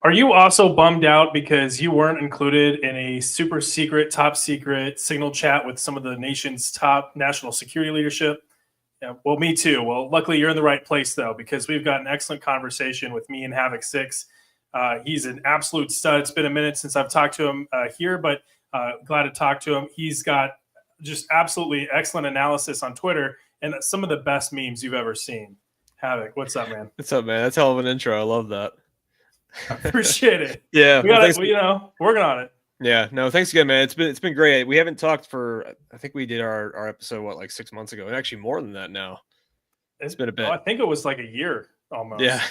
Are you also bummed out because you weren't included in a super secret, top secret signal chat with some of the nation's top national security leadership? Yeah, well, me too. Well, luckily you're in the right place though, because we've got an excellent conversation with me and HavocSix. He's an absolute stud. It's been a minute since I've talked to him here, but glad to talk to him. He's got just absolutely excellent analysis on Twitter and some of the best memes you've ever seen. Havoc, what's up, man? What's up, man? That's hell of an intro. I love that. I appreciate it. Yeah, We got it. Working on it. Yeah, no, thanks again, man. It's been great. We haven't talked for I think we did our episode like 6 months ago, and actually more than that now. It's been a bit. I think it was like a year almost. Yeah,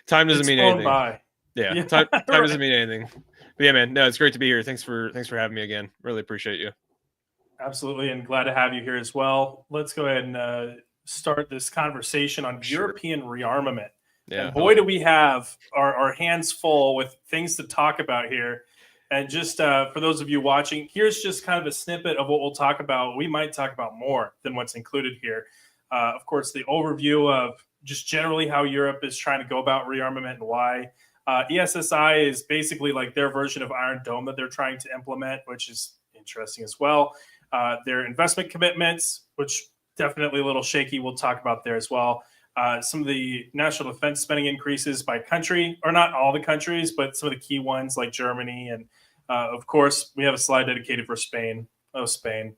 time doesn't mean anything. By. Yeah, time doesn't mean anything. But yeah, man, no, it's great to be here. Thanks for having me again. Really appreciate you. Absolutely, and glad to have you here as well. Let's go ahead and start this conversation on European rearmament. Yeah, and boy, do we have our hands full with things to talk about here. And just for those of you watching, here's just kind of a snippet of what we'll talk about. We might talk about more than what's included here. Of course, the overview of just generally how Europe is trying to go about rearmament and why. ESSI is basically like their version of Iron Dome that they're trying to implement, which is interesting as well. Their investment commitments, which definitely a little shaky, we'll talk about there as well. Some of the national defense spending increases by country, or not all the countries, but some of the key ones like Germany. And of course, we have a slide dedicated for Spain. Oh, Spain.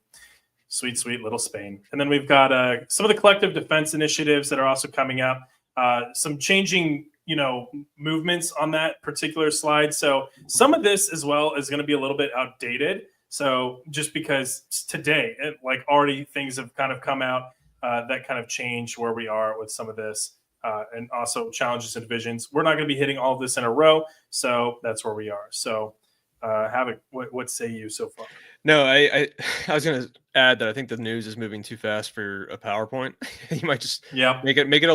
Sweet, sweet little Spain. And then we've got some of the collective defense initiatives that are also coming up. Some changing, movements on that particular slide. So some of this as well is going to be a little bit outdated. So just because today, already things have kind of come out that kind of change where we are with some of this and also challenges and divisions. We're not going to be hitting all of this in a row. So that's where we are. So Havoc, what say you so far? No, I was going to add that I think the news is moving too fast for a PowerPoint. You might just make it a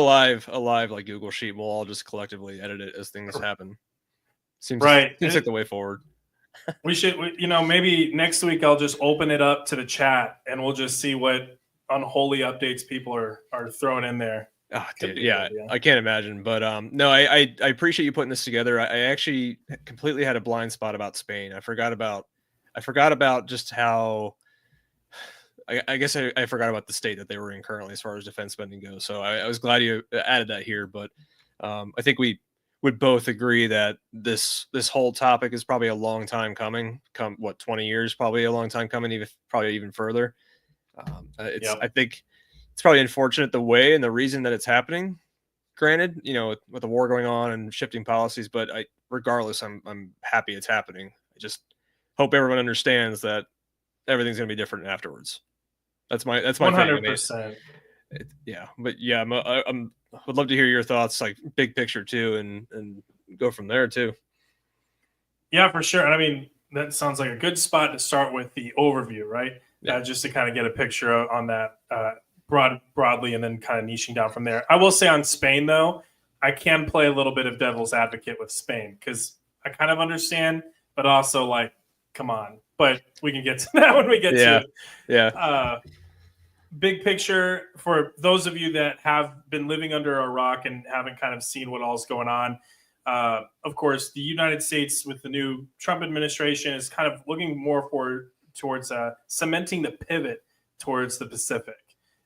live like Google Sheet. We'll all just collectively edit it as things happen. Seems like the way forward. We should, maybe next week I'll just open it up to the chat and we'll just see what unholy updates people are throwing in there. Oh, dude, yeah, I can't imagine. But no, I appreciate you putting this together. I actually completely had a blind spot about Spain. I forgot about just how. I guess I forgot about the state that they were in currently as far as defense spending goes. So I was glad you added that here. But I think we would both agree that this whole topic is probably a long time coming. 20 years, probably a long time coming, probably even further. I think it's probably unfortunate the way and the reason that it's happening. Granted, with the war going on and shifting policies, but regardless, I'm happy it's happening. I just hope everyone understands that everything's going to be different afterwards. That's my 100%. Yeah, but yeah, I would love to hear your thoughts, like big picture too, and go from there too. Yeah, for sure. And I mean, that sounds like a good spot to start with the overview, right? Yeah. Just to kind of get a picture on that broadly, and then kind of niching down from there. I will say on Spain, though, I can play a little bit of devil's advocate with Spain because I kind of understand, but also like, come on. But we can get to that when we get to it. Yeah. Big picture, for those of you that have been living under a rock and haven't kind of seen what all's going on, of course, the United States with the new Trump administration is kind of looking more towards cementing the pivot towards the Pacific.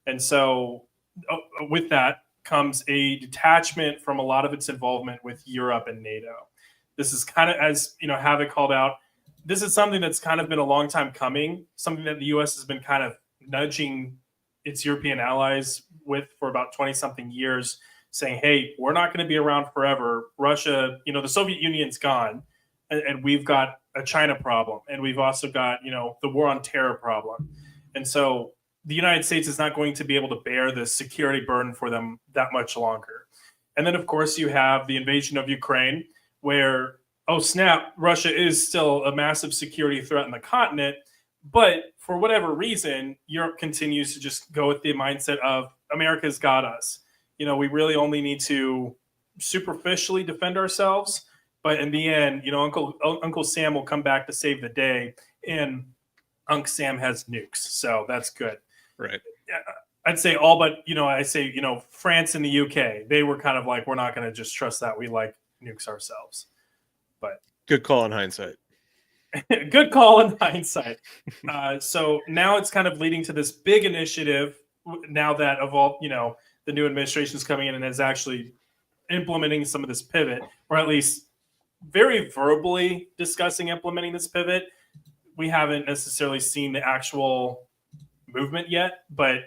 And so with that comes a detachment from a lot of its involvement with Europe and NATO. This is kind of, as Havoc called out, this is something that's kind of been a long time coming, something that the U.S. has been kind of nudging its European allies with for about 20-something years, saying, hey, we're not going to be around forever. Russia, the Soviet Union's gone, and we've got a China problem, and we've also got, the war on terror problem. And so the United States is not going to be able to bear the security burden for them that much longer. And then, of course, you have the invasion of Ukraine, where, oh, snap, Russia is still a massive security threat in the continent. But for whatever reason, Europe continues to just go with the mindset of America's got us. We really only need to superficially defend ourselves. But in the end, Uncle Sam will come back to save the day. And Uncle Sam has nukes. So that's good. Right. I'd say all but, France and the UK, they were kind of like, we're not going to just trust that. We like nukes ourselves. But good call in hindsight. good call in hindsight. So now it's kind of leading to this big initiative. Now that the new administration is coming in and is actually implementing some of this pivot, or at least very verbally discussing implementing this pivot. We haven't necessarily seen the actual movement yet, but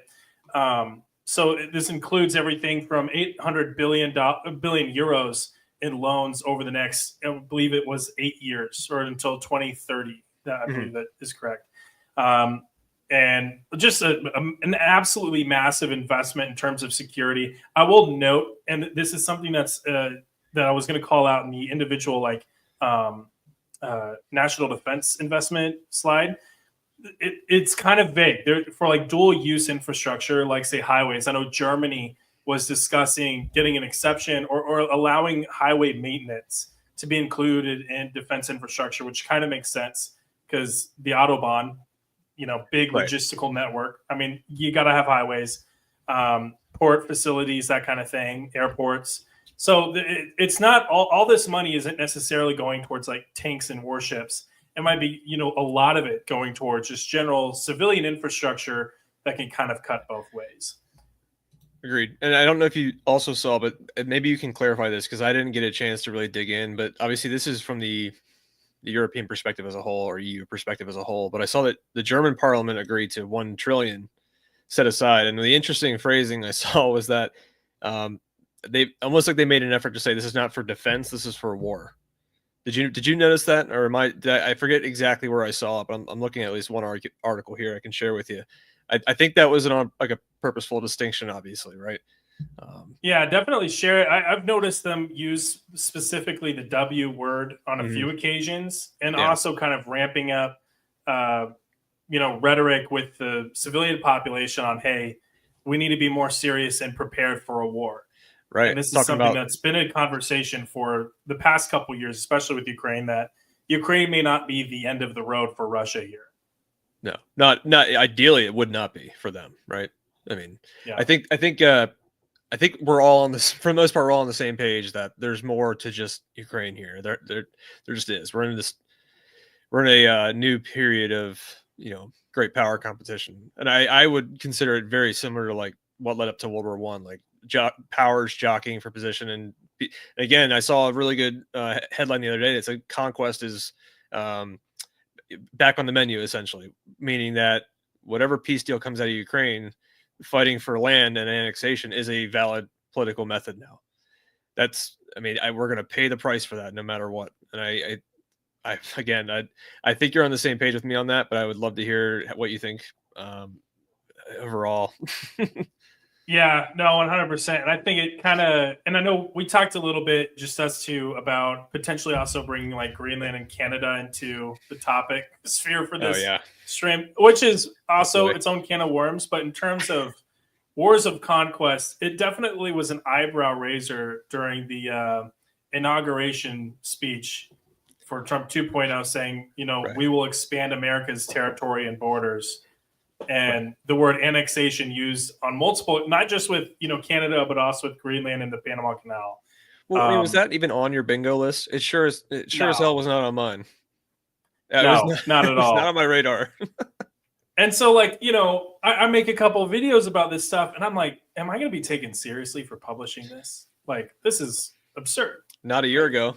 so this includes everything from 800 billion euros in loans over the next, I believe it was 8 years or until 2030. I believe that is correct. And just an absolutely massive investment in terms of security. I will note, and this is something that I was going to call out in the individual national defense investment slide. It's kind of vague. For like dual use infrastructure, like say highways. I know Germany was discussing getting an exception or allowing highway maintenance to be included in defense infrastructure, which kind of makes sense because the Autobahn, big logistical network. I mean, you got to have highways, port facilities, that kind of thing, airports. So it's not all this money isn't necessarily going towards like tanks and warships. It might be, a lot of it going towards just general civilian infrastructure that can kind of cut both ways. Agreed. And I don't know if you also saw, but maybe you can clarify this because I didn't get a chance to really dig in. But obviously, this is from the European perspective as a whole, or EU perspective as a whole. But I saw that the German parliament agreed to 1 trillion set aside. And the interesting phrasing I saw was that they almost like they made an effort to say this is not for defense, this is for war. Did you notice that, or I forget exactly where I saw it, but I'm looking at least one article here I can share with you. I think that was a purposeful distinction, obviously, right? Yeah, definitely share it. I've noticed them use specifically the W word on a few occasions, and also kind of ramping up, rhetoric with the civilian population on, hey, we need to be more serious and prepared for a war. Right. And this is something that's been a conversation for the past couple of years, especially with Ukraine, that Ukraine may not be the end of the road for Russia here. No, not ideally it would not be for them, right? I mean, yeah. I think we're all on this, for the most part, we're all on the same page that there's more to just Ukraine here. There just is. We're in a new period of, great power competition. And I would consider it very similar to like what led up to World War I, like powers jockeying for position. And again, I saw a really good headline the other day. It's like conquest is back on the menu, essentially, meaning that whatever peace deal comes out of Ukraine, fighting for land and annexation is a valid political method now. We're going to pay the price for that no matter what. And I think you're on the same page with me on that, but I would love to hear what you think overall. Yeah, no, 100%. And I think it kind of, and I know we talked a little bit, just us two, about potentially also bringing like Greenland and Canada into the topic sphere for this stream, which is also its own can of worms. But in terms of wars of conquest, it definitely was an eyebrow raiser during the inauguration speech for Trump 2.0, saying, we will expand America's territory and borders. And the word annexation used on multiple, not just with Canada, but also with Greenland and the Panama Canal. Well, was that even on your bingo list? It sure as hell was not on mine. No, not at all. Not on my radar. And so, I make a couple of videos about this stuff, and I'm like, am I going to be taken seriously for publishing this? Like, this is absurd. Not a year ago.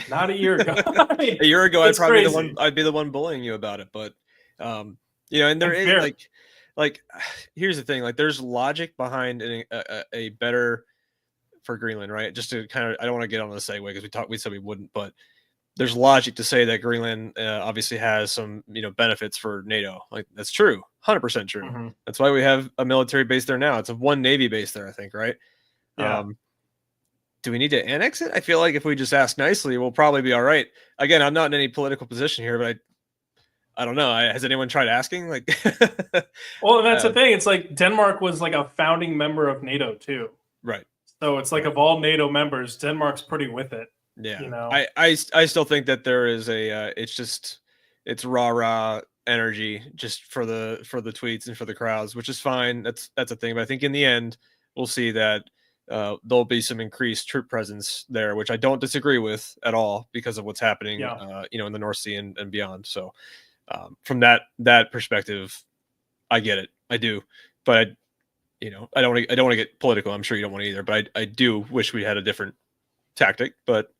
Not a year ago. A year ago, I'd be the one bullying you about it, but. And there is like, here's the thing, like there's logic behind a better for Greenland, right? Just to kind of, I don't want to get on the segue because we said we wouldn't, but there's logic to say that Greenland obviously has some, benefits for NATO. Like that's true. 100% true. Mm-hmm. That's why we have a military base there now. It's a 1 Navy base there, I think, right? Yeah. Do we need to annex it? I feel like if we just ask nicely, we'll probably be all right. Again, I'm not in any political position here, but I don't know. Has anyone tried asking? Like, well, that's the thing. It's like Denmark was like a founding member of NATO too, right? So it's like of all NATO members, Denmark's pretty with it. Yeah, I still think that there is it's rah energy just for the tweets and for the crowds, which is fine. That's a thing. But I think in the end, we'll see that there'll be some increased troop presence there, which I don't disagree with at all because of what's happening, in the North Sea and beyond. So from that perspective, I get it. I do, but I don't want to get political. I'm sure you don't want to either, but I do wish we had a different tactic. But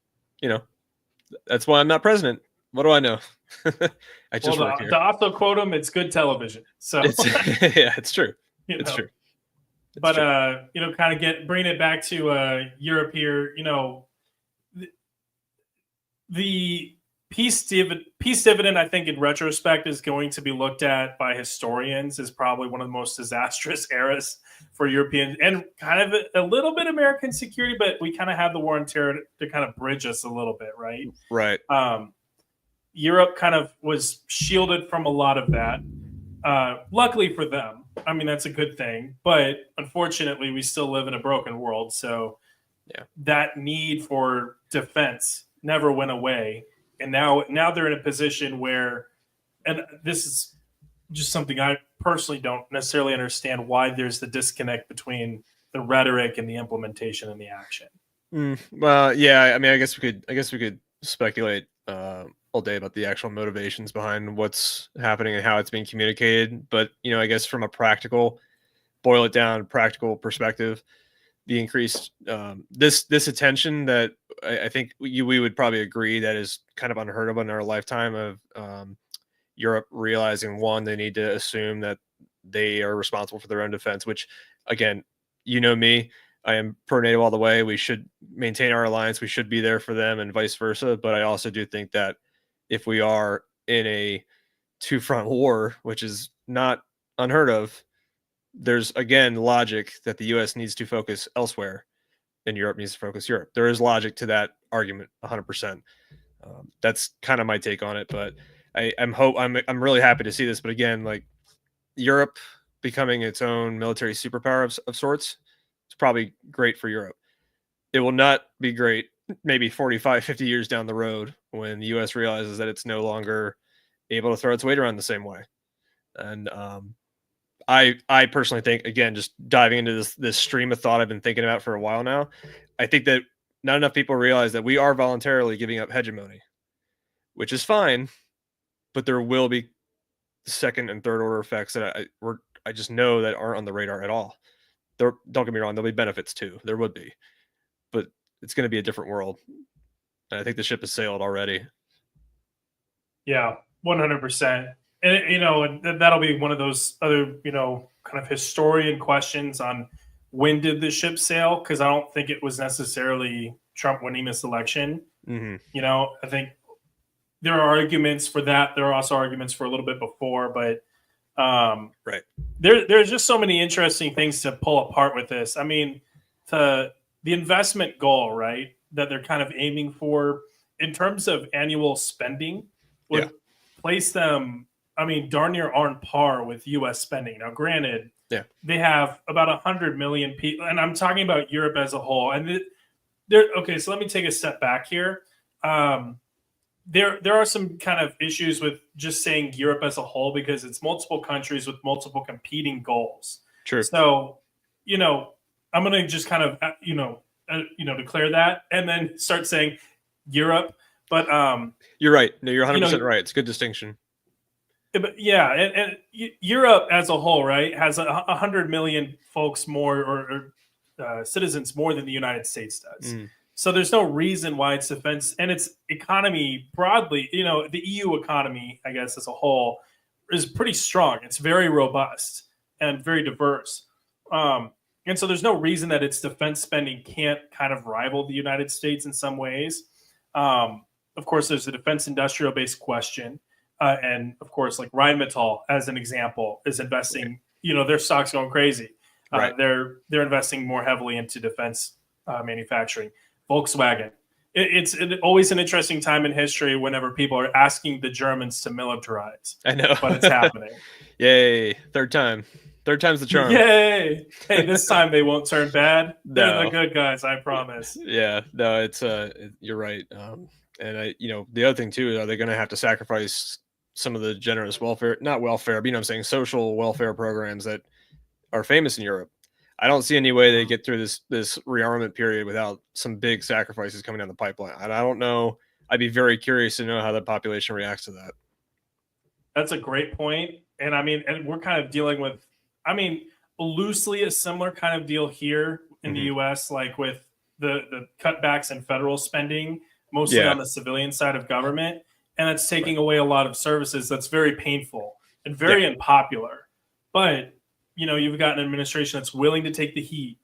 that's why I'm not president. What do I know? I just work here. To also quote him, it's good television. So yeah, it's true. It's true. But kind of bring it back to Europe here. The peace dividend, I think, in retrospect, is going to be looked at by historians as probably one of the most disastrous eras for European and kind of a little bit American security. But we kind of had the war on terror to kind of bridge us a little bit, right? Right. Europe kind of was shielded from a lot of that. Luckily for them, I mean, that's a good thing. But unfortunately, we still live in a broken world. So that need for defense never went away. And now they're in a position where, and this is just something I personally don't necessarily understand, why there's the disconnect between the rhetoric and the implementation and the action. Well, yeah, I mean, I guess we could speculate all day about the actual motivations behind what's happening and how it's being communicated. But, I guess from a boil it down, practical perspective, the increased this attention that I think we would probably agree that is kind of unheard of in our lifetime of Europe realizing, one, they need to assume that they are responsible for their own defense, which, again, me, I am pro NATO all the way. We should maintain our alliance. We should be there for them and vice versa. But I also do think that if we are in a two-front war, which is not unheard of, there's, again, logic that the U.S. needs to focus elsewhere and Europe needs to focus Europe. There is logic to that argument, 100%. That's kind of my take on it. But I'm really happy to see this. But again, like, Europe becoming its own military superpower of sorts, it's probably great for Europe. It will not be great maybe 45, 50 years down the road when the U.S. realizes that it's no longer able to throw its weight around the same way. And I personally think, again, just diving into this stream of thought I've been thinking about for a while now, I think that not enough people realize that we are voluntarily giving up hegemony, which is fine, but there will be second and third order effects that I just know that aren't on the radar at all. Don't get me wrong, there'll be benefits too. There would be, but it's going to be a different world. And I think the ship has sailed already. Yeah, 100%. And that'll be one of those other, kind of historian questions on when did the ship sail? Because I don't think it was necessarily Trump winning this election. Mm-hmm. I think there are arguments for that. There are also arguments for a little bit before, but right. There's just so many interesting things to pull apart with this. I mean, the investment goal, right, that they're kind of aiming for in terms of annual spending would place them, I mean, darn near on par with U.S. spending. Now, granted, they have about 100 million people, and I'm talking about Europe as a whole. And okay, so let me take a step back here. There are some kind of issues with just saying Europe as a whole because it's multiple countries with multiple competing goals. True. So, I'm going to just kind of, declare that and then start saying Europe. But you're right. No, you're 100% right. It's a good distinction. But yeah, and Europe as a whole, right, has 100 million folks more or citizens more than the United States does. So there's no reason why its defense and its economy broadly, the EU economy, I guess, as a whole is pretty strong. It's very robust and very diverse. And so there's no reason that its defense spending can't kind of rival the United States in some ways. Of course, there's the defense industrial base question. And of course, like Rheinmetall, as an example, is investing, their stock's going crazy. Right. They're investing more heavily into defense manufacturing. Volkswagen. It's always an interesting time in history whenever people are asking the Germans to militarize. I know. But it's happening. Yay. Third time's the charm. Yay. Hey, this time they won't turn bad. No. They're the good guys, I promise. Yeah. No, it's you're right. And the other thing too, are they going to have to sacrifice some of the generous social welfare programs that are famous in Europe? I don't see any way they get through this rearmament period without some big sacrifices coming down the pipeline. I don't know. I'd be very curious to know how the population reacts to that. That's a great point. And I mean, and we're kind of dealing with, I mean, loosely a similar kind of deal here in the US, like with the cutbacks in federal spending, mostly on the civilian side of government. And that's taking away a lot of services. That's very painful and very unpopular. But, you know, you've got an administration that's willing to take the heat.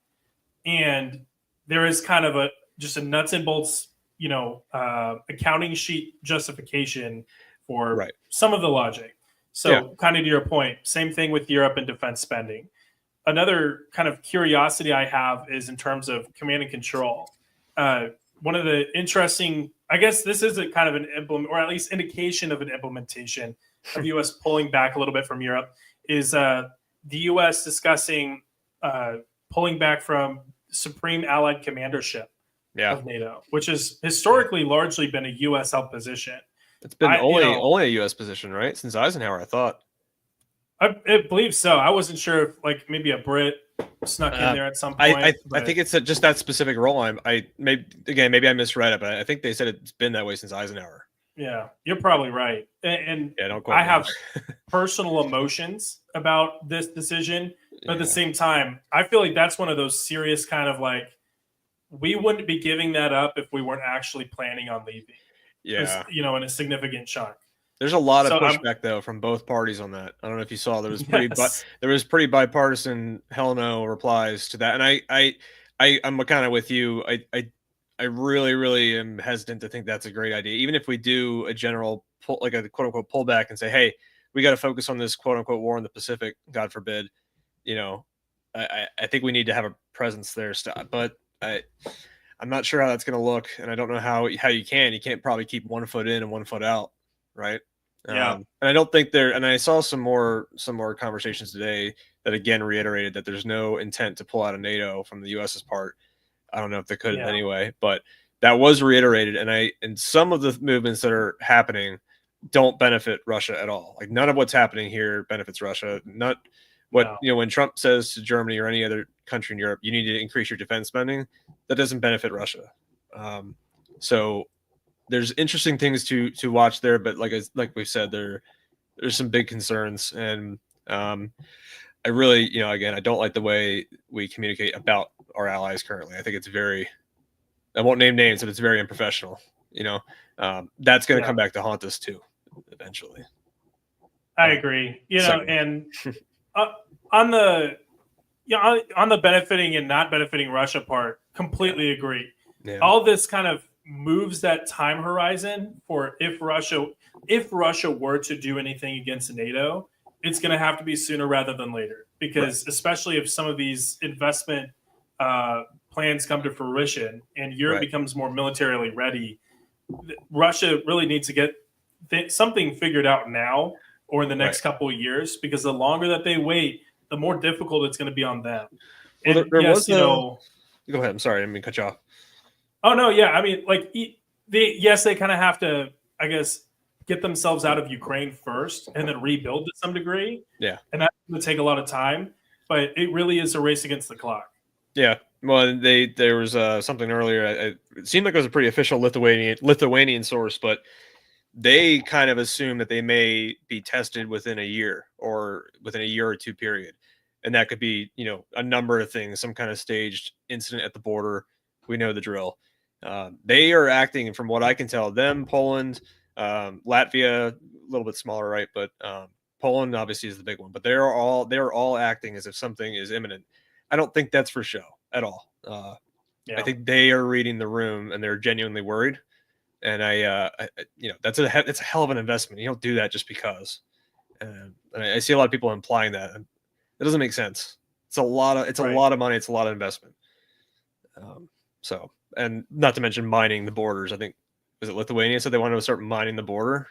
And there is kind of just a nuts and bolts, you know, accounting sheet justification for some of the logic. So kind of to your point, same thing with Europe and defense spending. Another kind of curiosity I have is in terms of command and control. One of the interesting, I guess this is a kind of an implement, or at least indication of an implementation of the U.S. pulling back a little bit from Europe, is the U.S. discussing pulling back from Supreme Allied Commandership of NATO, which has historically largely been a U.S. held position. It's been only a U.S. position, right? Since Eisenhower, I thought. I believe so. I wasn't sure if like maybe a Brit snuck in there at some point. I think it's just that specific role. Maybe I misread it, but I think they said it's been that way since Eisenhower. Yeah, you're probably right. And don't quote I have personal emotions about this decision, but at the same time, I feel like that's one of those serious kind of like, we wouldn't be giving that up if we weren't actually planning on leaving. Yeah, you know, in a significant chunk. There's a lot of pushback though from both parties on that. I don't know if you saw there was pretty bipartisan hell no replies to that, and I'm kind of with you. I really am hesitant to think that's a great idea. Even if we do a general like a quote unquote pullback and say, hey, we got to focus on this quote unquote war in the Pacific, God forbid, you know, I think we need to have a presence there. But I'm not sure how that's going to look, and I don't know how you can't probably keep 1 foot in and 1 foot out. Right. Yeah. And I don't think and I saw some more conversations today that again reiterated that there's no intent to pull out of NATO from the US's part. I don't know if they could anyway, but that was reiterated. And some of the movements that are happening don't benefit Russia at all. Like none of what's happening here benefits Russia. Not what, you know, when Trump says to Germany or any other country in Europe, you need to increase your defense spending, that doesn't benefit Russia. So there's interesting things to watch there, but like we said, there's some big concerns, and I really, you know, again, I don't like the way we communicate about our allies currently. I think it's I won't name names, but it's very unprofessional. You know, that's going to come back to haunt us too, eventually. I agree. You know, and on the benefiting and not benefiting Russia part, completely agree. Yeah. All this kind of moves that time horizon for if Russia were to do anything against NATO, it's going to have to be sooner rather than later, because especially if some of these investment plans come to fruition and Europe becomes more militarily ready, Russia really needs to get something figured out now or in the next couple of years, because the longer that they wait, the more difficult it's going to be on them. Well, go ahead. I'm sorry, I didn't mean to cut you off. Oh no, yeah. I mean, like, they kind of have to, I guess, get themselves out of Ukraine first and then rebuild to some degree. Yeah, and that's going to take a lot of time, but it really is a race against the clock. Yeah. Well, there was something earlier. It seemed like it was a pretty official Lithuanian source, but they kind of assume that they may be tested within a year or two period, and that could be, you know, a number of things, some kind of staged incident at the border. We know the drill. They are acting, from what I can tell, Poland, Latvia, a little bit smaller, right? But Poland obviously is the big one. But they're all acting as if something is imminent. I don't think that's for show at all. I think they are reading the room and they're genuinely worried. And you know, it's a hell of an investment. You don't do that just because. And I see a lot of people implying that. It doesn't make sense. It's a lot of money. It's a lot of investment. So, and not to mention mining the borders. I think, was it Lithuania said they wanted to start mining the border?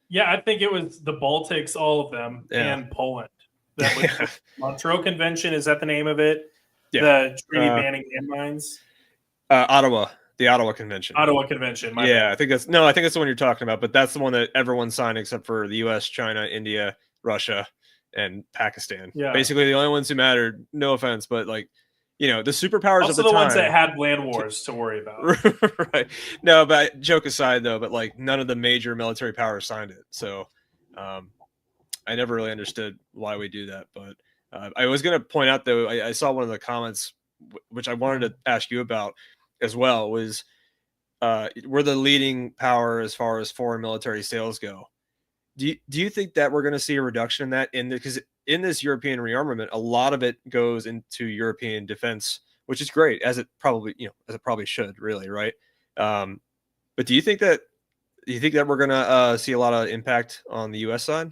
Yeah, I think it was the Baltics, all of them, and Poland. The Montreux Convention, is that the name of it? Yeah. The treaty banning landmines. The Ottawa Convention. I think that's the one you're talking about. But that's the one that everyone signed except for the U.S., China, India, Russia, and Pakistan. Yeah. Basically, the only ones who mattered. No offense, but like, the superpowers also of the the time. ones that had land wars to worry about. Right. No, but joke aside, though, but like none of the major military powers signed it. So I never really understood why we do that. But I was going to point out, though, I saw one of the comments, which I wanted to ask you about as well, was we're the leading power as far as foreign military sales go. Do you think that we're going to see a reduction in that? Because in this European rearmament, a lot of it goes into European defense, which is great, as it probably should, really, right? But do you think that we're going to see a lot of impact on the U.S. side?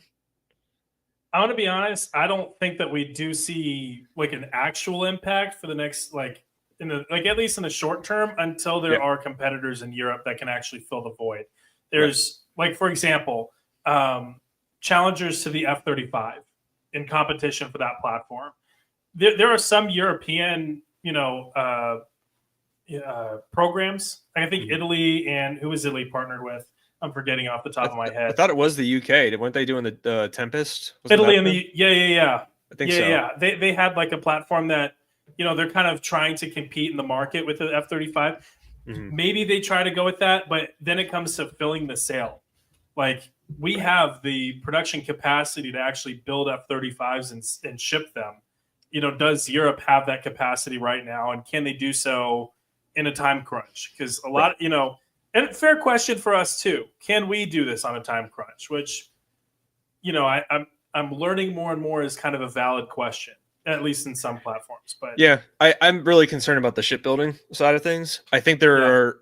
I want to be honest. I don't think that we do see like an actual impact for the next at least in the short term until there are competitors in Europe that can actually fill the void. There's for example, challengers to the F-35 in competition for that platform. There are some European programs. I think Italy, and who is Italy partnered with? I'm forgetting off the top of my head. I thought it was the UK. Weren't they doing the Tempest? Italy and the yeah. I think so. Yeah. They had like a platform that they're kind of trying to compete in the market with the F-35. Maybe they try to go with that, but then it comes to filling the sale. Like we have the production capacity to actually build F-35s and ship them. Does Europe have that capacity right now, and can they do so in a time crunch? Because a lot, and fair question for us too. Can we do this on a time crunch? Which, I'm learning more and more is kind of a valid question, at least in some platforms. But yeah, I'm really concerned about the shipbuilding side of things. I think there are,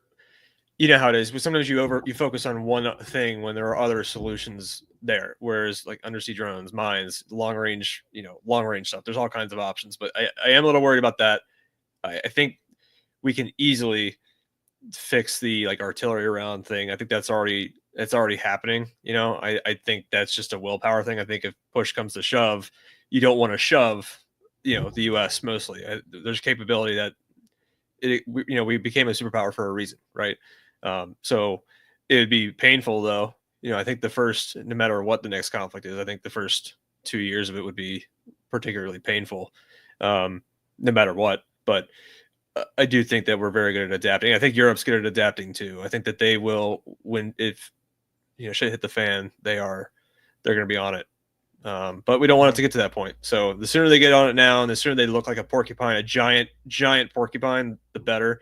how it is, but sometimes you focus on one thing when there are other solutions there. Whereas like undersea drones, mines, long range stuff. There's all kinds of options, but I am a little worried about that. I think we can easily fix the like artillery round thing. I think it's already happening. I think that's just a willpower thing. I think if push comes to shove, you don't want to shove, the U.S. mostly. There's capability that we became a superpower for a reason, right? So it would be painful though. I think no matter what the next conflict is, I think the first 2 years of it would be particularly painful, no matter what. But I do think that we're very good at adapting. I think Europe's good at adapting too. I think that they will, when if shit hit the fan, they're going to be on it. But we don't want it to get to that point. So the sooner they get on it now, and the sooner they look like a porcupine, a giant porcupine, the better.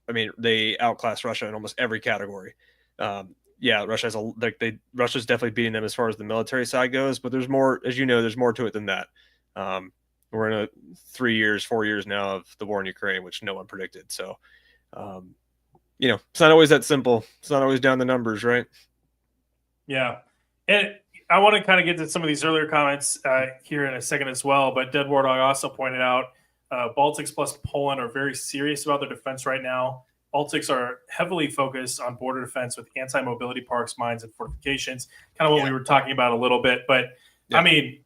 I mean, they outclass Russia in almost every category. Russia's definitely beating them as far as the military side goes, but there's more, as there's more to it than that. We're in 4 years now of the war in Ukraine, which no one predicted. So, it's not always that simple. It's not always down the numbers, right? Yeah. And I want to kind of get to some of these earlier comments here in a second as well. But Dead War Dog also pointed out Baltics plus Poland are very serious about their defense right now. Baltics are heavily focused on border defense with anti-mobility parks, mines, and fortifications. Kind of what we were talking about a little bit. But, I mean,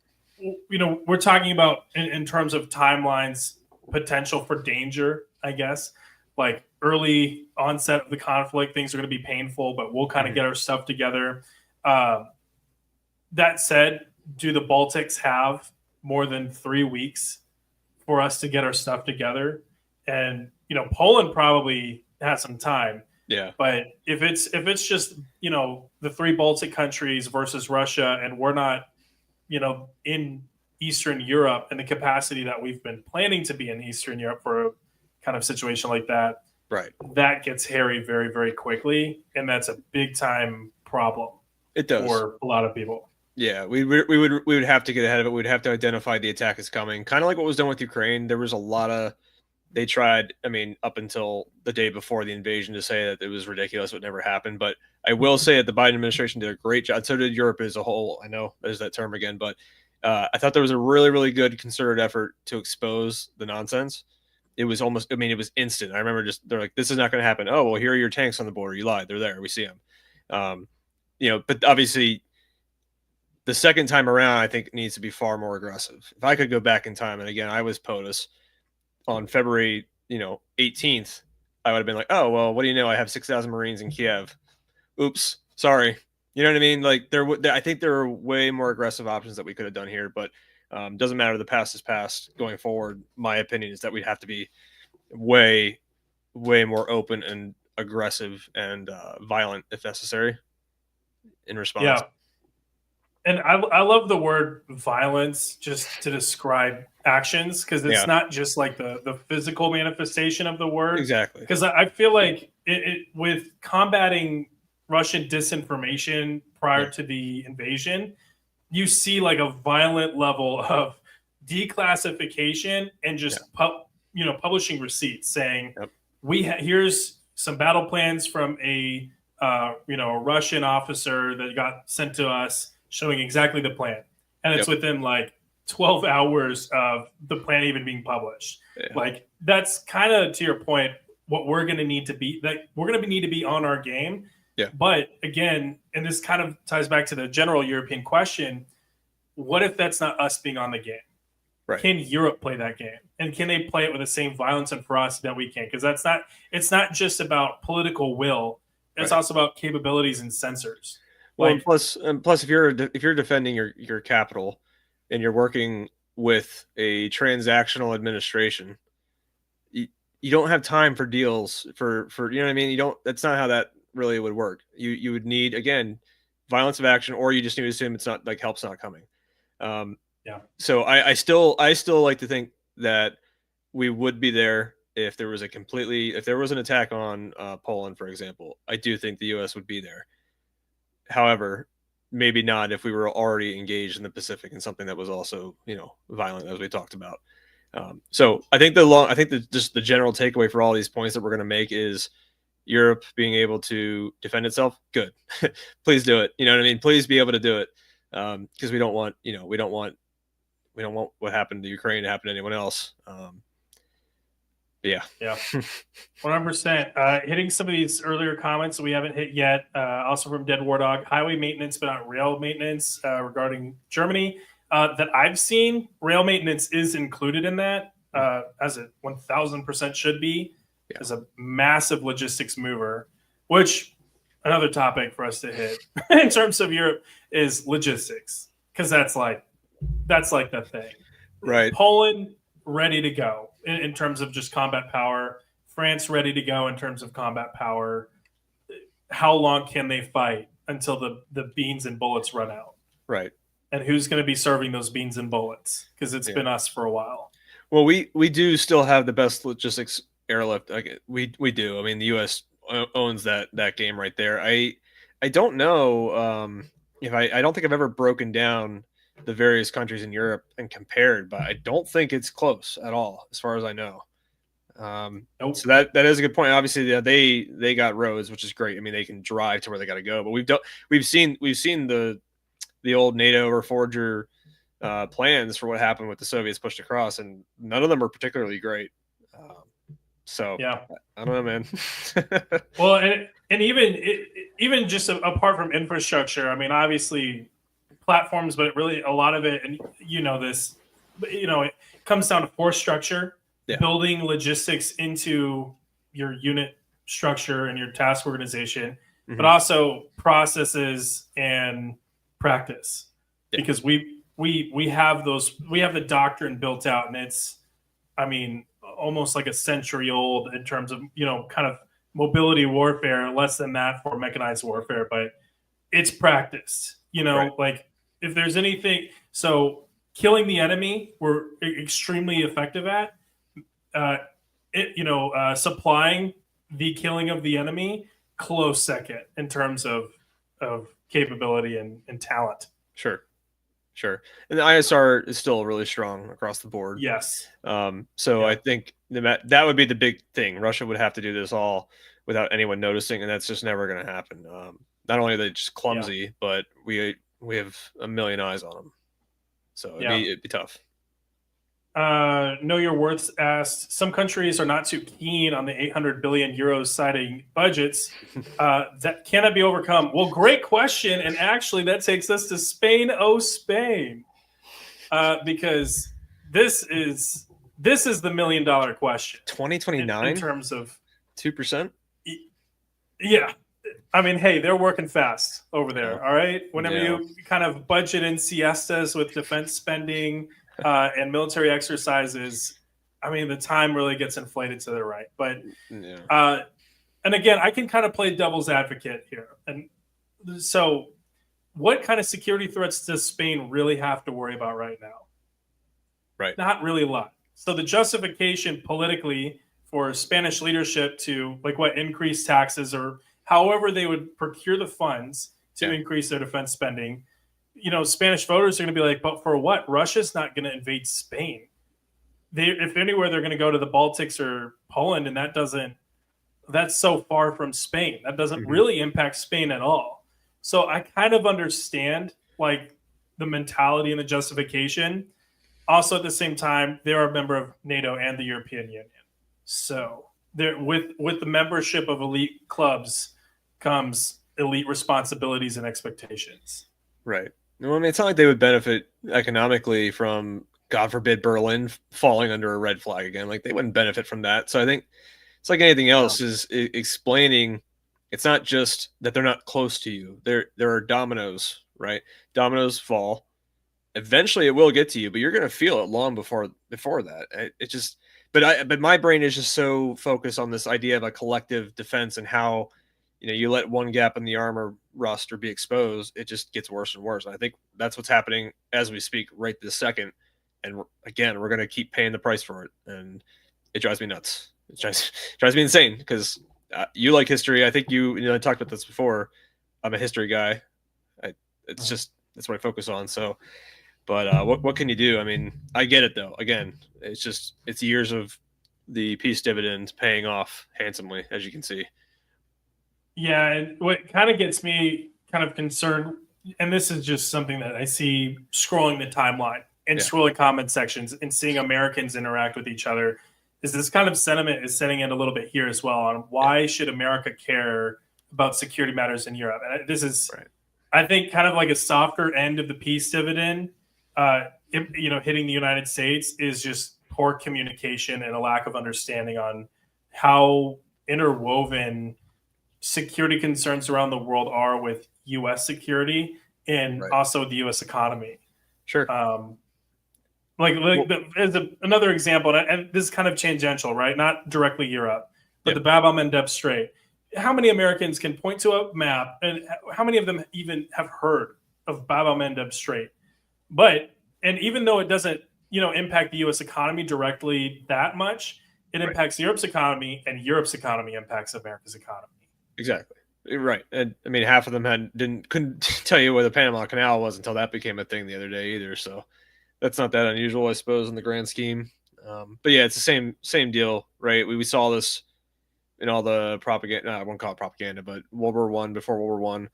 we're talking about in terms of timelines, potential for danger, I guess. Like early onset of the conflict, things are going to be painful, but we'll kind of get our stuff together. That said, do the Baltics have more than 3 weeks for us to get our stuff together? And Poland probably has some time. Yeah. But if it's just the 3 Baltic countries versus Russia, and we're not in Eastern Europe and the capacity that we've been planning to be in Eastern Europe for a kind of situation like that, right? That gets hairy very, very quickly, and that's a big time problem. It does for a lot of people. Yeah, we would have to get ahead of it. We'd have to identify the attack is coming, kind of like what was done with Ukraine. There was a lot of they tried. I mean, up until the day before the invasion, to say that it was ridiculous, it would never happen. But I will say that the Biden administration did a great job. So did Europe as a whole. I know there's that term again, but I thought there was a really, really good concerted effort to expose the nonsense. It was almost, I mean, it was instant. I remember they're like, this is not going to happen. Oh, well, here are your tanks on the border. You lied. They're there. We see them. But obviously the second time around, I think it needs to be far more aggressive. If I could go back in time, and again, I was POTUS on February, 18th, I would have been like, oh, well, what do you know? I have 6,000 Marines in Kiev. Oops. Sorry. You know what I mean? Like I think there are way more aggressive options that we could have done here, but doesn't matter. The past is past. Going forward, my opinion is that we'd have to be way, way more open and aggressive and violent if necessary in response. Yeah. And I love the word violence just to describe actions, because it's not just like the physical manifestation of the word. Exactly. Because I feel like with combating Russian disinformation prior to the invasion, you see like a violent level of declassification and just publishing receipts saying here's some battle plans from a Russian officer that got sent to us, showing exactly the plan, and it's within like 12 hours of the plan even being published. Like, that's kind of, to your point, what we're going to need to be. Like, we're going to need to be on our game. But again, and this kind of ties back to the general European question: what if that's not us being on the game? Can Europe play that game, and can they play it with the same violence and ferocity that we can? Because it's not just about political will; it's also about capabilities and sensors. Well, and plus, if you're defending your capital, and you're working with a transactional administration, you don't have time for deals for you know what I mean. You don't. That's not how that really would work. You would need, again, violence of action, or you just need to assume it's not, like, help's not coming. So I still like to think that we would be there if there was an attack on Poland, for example. I do think the U.S. would be there. However, maybe not if we were already engaged in the Pacific in something that was also, violent, as we talked about. So I think just the general takeaway for all these points that we're going to make is Europe being able to defend itself. Good. Please do it. You know what I mean? Please be able to do it. Because we don't want what happened to Ukraine to happen to anyone else. Yeah. 100%. Hitting some of these earlier comments that we haven't hit yet. Also from Dead War Dog: highway maintenance, but not rail maintenance. Regarding Germany, that I've seen, rail maintenance is included in that, as it 1000% should be, as a massive logistics mover. Which, another topic for us to hit in terms of Europe is logistics, because that's like the thing. Right. Poland ready to go in terms of just combat power. France ready to go in terms of combat power. How long can they fight until the beans and bullets run out? Right. And who's going to be serving those beans and bullets? Because it's been us for a while. Well, we do still have the best logistics airlift. Like, we do. I mean, the U.S. owns that game right there. I don't know if I don't think I've ever broken down the various countries in Europe and compared, but I don't think it's close at all, as far as I know. Nope. So that is a good point. Obviously, they got roads, which is great. I mean, they can drive to where they got to go. But we've seen the old NATO or Forger plans for what happened with the Soviets pushed across, and none of them are particularly great. So I don't know, man. Well, and even just apart from infrastructure, I mean, obviously platforms, but really a lot of it, and this, it comes down to force structure, building logistics into your unit structure and your task organization, but also processes and practice, because we have the doctrine built out, and it's, I mean, almost like a century old in terms of, kind of mobility warfare, less than that for mechanized warfare, but it's practiced, like, if there's anything, so killing the enemy, we're extremely effective at, supplying the killing of the enemy, close second in terms of capability and talent. Sure. And the ISR is still really strong across the board. Yes. I think that would be the big thing. Russia would have to do this all without anyone noticing, and that's just never going to happen. Not only are they just clumsy, but we have a million eyes on them. So it'd be tough. Know Your Worths asked, some countries are not too keen on the 800 billion euros citing budgets. That cannot be overcome. Well, great question. And actually, that takes us to Spain. Oh, Spain. Because this is the $1 million question. 2029? In terms of 2%? Yeah. I mean, hey, they're working fast over there. Yeah. All right. Whenever Yeah. you kind of budget in siestas with defense spending and military exercises, I mean, the time really gets inflated to the right. But Yeah. and again, I can kind of play devil's advocate here. And so, what kind of security threats does Spain really have to worry about right now? Right. Not really a lot. So the justification politically for Spanish leadership to increase taxes or however they would procure the funds to increase their defense spending, Spanish voters are going to be like, but for what? Russia's not going to invade Spain. If anywhere, they're going to go to the Baltics or Poland, and that's so far from Spain. That doesn't really impact Spain at all. So I kind of understand the mentality and the justification. Also, at the same time, they are a member of NATO and the European Union. So with the membership of elite clubs comes elite responsibilities and expectations. Right. Well, I mean, it's not like they would benefit economically from, God forbid, Berlin falling under a red flag again. Like, they wouldn't benefit from that. So I think it's like anything else, is explaining it's not just that they're not close to you. There are dominoes, right? Dominoes fall. Eventually it will get to you, but you're going to feel it long before that. It just, but my brain is just so focused on this idea of a collective defense and how, you let one gap in the armor rust or be exposed, it just gets worse and worse. And I think that's what's happening as we speak right this second. And again, we're going to keep paying the price for it. And it drives me nuts. It drives me insane because you like history. I think I talked about this before. I'm a history guy. It's just, that's what I focus on. So, but what can you do? I mean, I get it though. Again, it's years of the peace dividends paying off handsomely, as you can see. Yeah, and what kind of gets me kind of concerned, and this is just something that I see scrolling the timeline and scrolling comment sections and seeing Americans interact with each other, is this kind of sentiment is setting in a little bit here as well on why should America care about security matters in Europe. And this is, I think, kind of like a softer end of the peace dividend. Hitting the United States is just poor communication and a lack of understanding on how interwoven security concerns around the world are with U.S. security and also the U.S. economy. Sure. As another example, and this is kind of tangential, right? Not directly Europe, but the Bab el-Mandeb Strait. How many Americans can point to a map, and how many of them even have heard of Bab el-Mandeb Strait? And even though it doesn't, impact the U.S. economy directly that much, it impacts Europe's economy, and Europe's economy impacts America's economy. Exactly. Right. And I mean, half of them couldn't tell you where the Panama Canal was until that became a thing the other day either. So that's not that unusual, I suppose, in the grand scheme. But yeah, it's the same deal, right? We saw this in all the propaganda. I won't call it propaganda, but World War I, before World War I,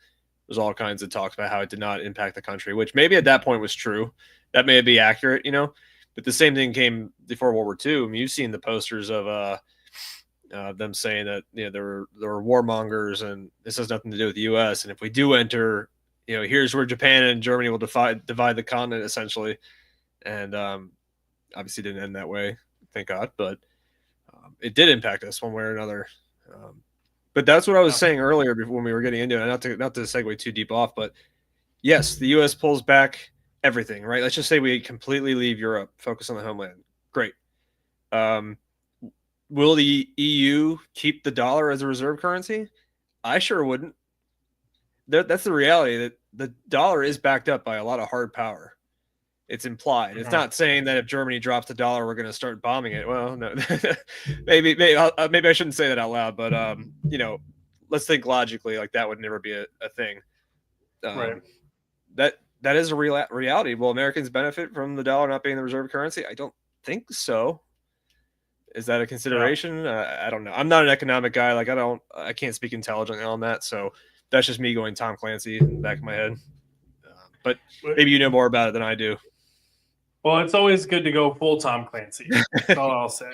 there's all kinds of talks about how it did not impact the country, which maybe at that point was true. That may be accurate, but the same thing came before World War II. I mean, you've seen the posters of them saying that there were warmongers and this has nothing to do with the U.S. And if we do enter, here's where Japan and Germany will divide the continent essentially. And obviously didn't end that way, thank God. But it did impact us one way or another. But that's what I was saying earlier when we were getting into it. Not to segue too deep off, but yes, the U.S. pulls back everything, right? Let's just say we completely leave Europe, focus on the homeland. Great. Will the EU keep the dollar as a reserve currency? I sure wouldn't. That's the reality, that the dollar is backed up by a lot of hard power. It's implied. It's not saying that if Germany drops the dollar, we're going to start bombing it. Well, no, maybe I shouldn't say that out loud, but let's think logically. Like, that would never be a thing. Right. That is a reality. Will Americans benefit from the dollar not being the reserve currency? I don't think so. Is that a consideration? I don't know. I'm not an economic guy. Like, I can't speak intelligently on that. So that's just me going Tom Clancy in the back of my head. But maybe you know more about it than I do. Well, it's always good to go full Tom Clancy. That's all I'll say.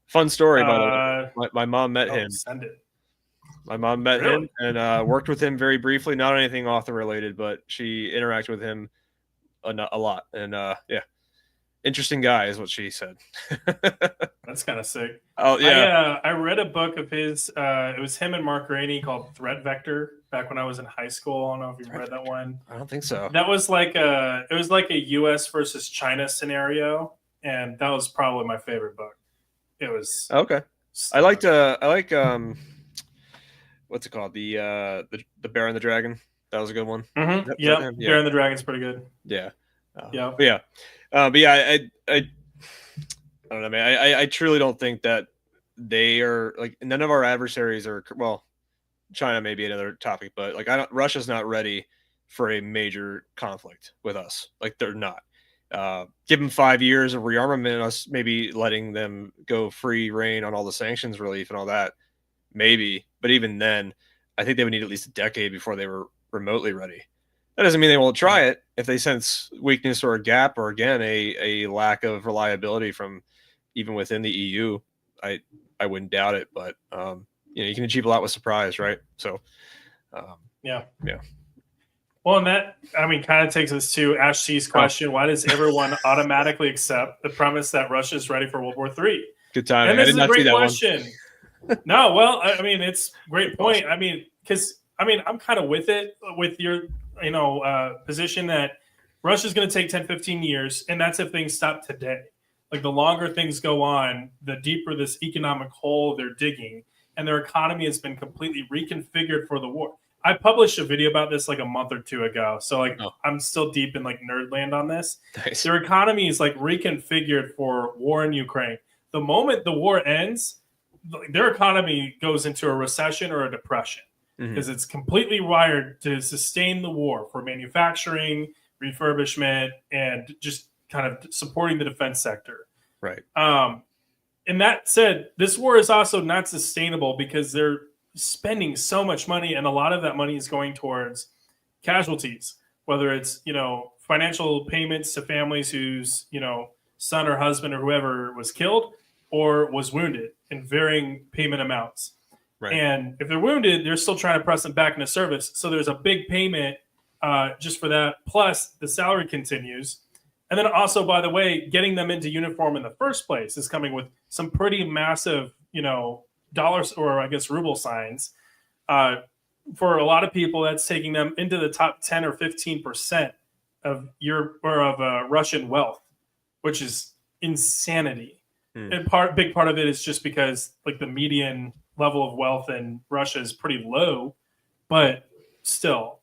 Fun story, by the way. My mom met him. Send it. My mom met him and worked with him very briefly. Not anything author related, but she interacted with him a lot. And Interesting guy is what she said. That's kind of sick. Oh yeah. I read a book of his. It was him and Mark Rainey called Threat Vector back when I was in high school. I don't know if you've read that one. I don't think so. That was like a U.S. versus China scenario, and that was probably my favorite book. It was okay. I like what's it called? The Bear and the Dragon. That was a good one. Mm-hmm. Yeah, Bear and the Dragon's pretty good. Yeah. Yeah. But yeah, I don't know, man. I truly don't think that they are like, none of our adversaries are, well, China may be another topic, but like Russia's not ready for a major conflict with us. Like they're not. Give them 5 years of rearmament, us maybe letting them go free reign on all the sanctions relief and all that, maybe. But even then, I think they would need at least a decade before they were remotely ready. That doesn't mean they won't try it if they sense weakness or a gap, or again a lack of reliability from even within the EU. I wouldn't doubt it, but you can achieve a lot with surprise, right? So yeah. Well, and that, kind of takes us to Ash C's question: why does everyone automatically accept the premise that Russia is ready for World War III? Good time. And this is a great question. No, well, it's a great point. Because I'm kind of with it, with your position that Russia's going to take 10, 15 years, and that's if things stop today. Like the longer things go on, the deeper this economic hole they're digging, and their economy has been completely reconfigured for the war. I published a video about this like a month or two ago, so I'm still deep in like nerd land on this. Nice. Their economy is like reconfigured for war in Ukraine. The moment the war ends, their economy goes into a recession or a depression, because it's completely wired to sustain the war for manufacturing, refurbishment, and just kind of supporting the defense sector. Right. And that said, this war is also not sustainable because they're spending so much money, and a lot of that money is going towards casualties, whether it's, financial payments to families whose, son or husband or whoever was killed or was wounded in varying payment amounts. Right. And if they're wounded, they're still trying to press them back into service. So there's a big payment just for that. Plus the salary continues. And then also, by the way, getting them into uniform in the first place is coming with some pretty massive, dollars, or I guess ruble signs. For a lot of people, that's taking them into the top 10 or 15% of Russian wealth, which is insanity. And big part of it is just because like the median level of wealth in Russia is pretty low, but still.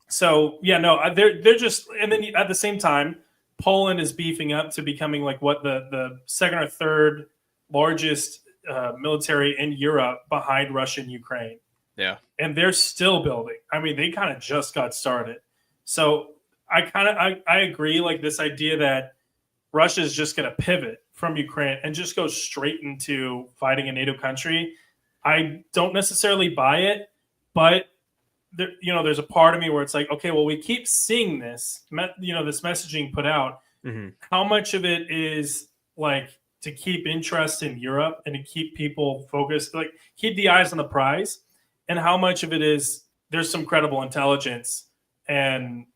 So yeah, no, they're just, and then at the same time, Poland is beefing up to becoming like what the second or third largest military in Europe behind Russia and Ukraine. Yeah, and they're still building. They kind of just got started. So I agree. Like this idea that Russia is just going to pivot from Ukraine and just go straight into fighting a NATO country, I don't necessarily buy it, but there's a part of me where it's like, okay, well, we keep seeing this, this messaging put out. How much of it is like to keep interest in Europe and to keep people focused, like keep the eyes on the prize, and how much of it is there's some credible intelligence, and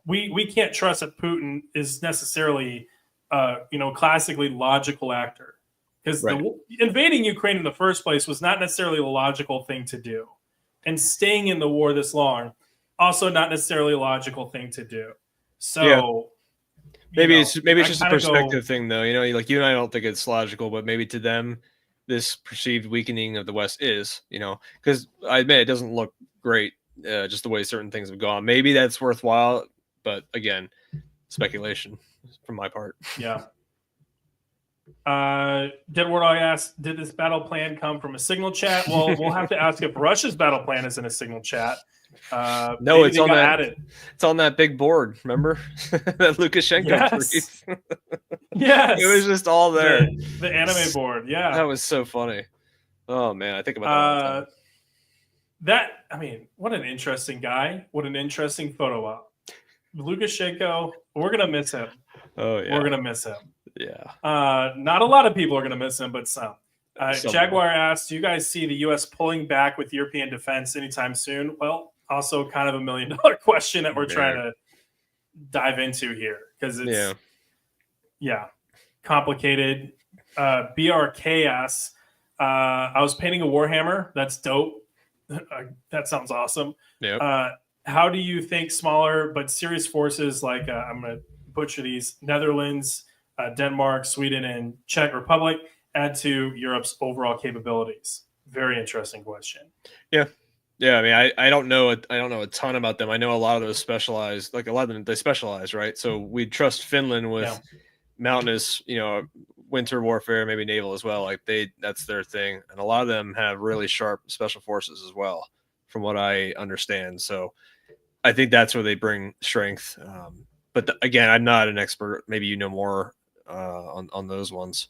we can't trust that Putin is necessarily classically logical actor, because invading Ukraine in the first place was not necessarily a logical thing to do. And staying in the war this long, also not necessarily a logical thing to do. So maybe it's just a perspective thing, though. Like you and I don't think it's logical, but maybe to them, this perceived weakening of the West is, because I admit it doesn't look great, just the way certain things have gone. Maybe that's worthwhile, but again, speculation from my part. Yeah. Deadwood asked, did this battle plan come from a signal chat? Well, we'll have to ask if Russia's battle plan is in a signal chat. No, it's on that. It's on that big board. Remember that Lukashenko tweet? Yes, it was just all there. The anime board. Yeah, that was so funny. Oh man, I think about that all the time. What an interesting guy. What an interesting photo op. Lukashenko, we're gonna miss him. Oh yeah, we're gonna miss him. Yeah. Not a lot of people are going to miss him, but some. Jaguar asked, do you guys see the U.S. pulling back with European defense anytime soon? Well, also kind of $1 million question that we're trying to dive into here, because it's complicated. BRKS. I was painting a Warhammer. That's dope. That sounds awesome. Yeah. How do you think smaller but serious forces like I'm going to butcher these, Netherlands, Denmark, Sweden, and Czech Republic add to Europe's overall capabilities? Very interesting question. Yeah. I mean, I don't know. I don't know a ton about them. I know a lot of those specialized, like a lot of them, they specialize, right? So we trust Finland with mountainous, winter warfare, maybe naval as well. Like that's their thing. And a lot of them have really sharp special forces as well, from what I understand. So I think that's where they bring strength. But again, I'm not an expert. Maybe you know more on those ones.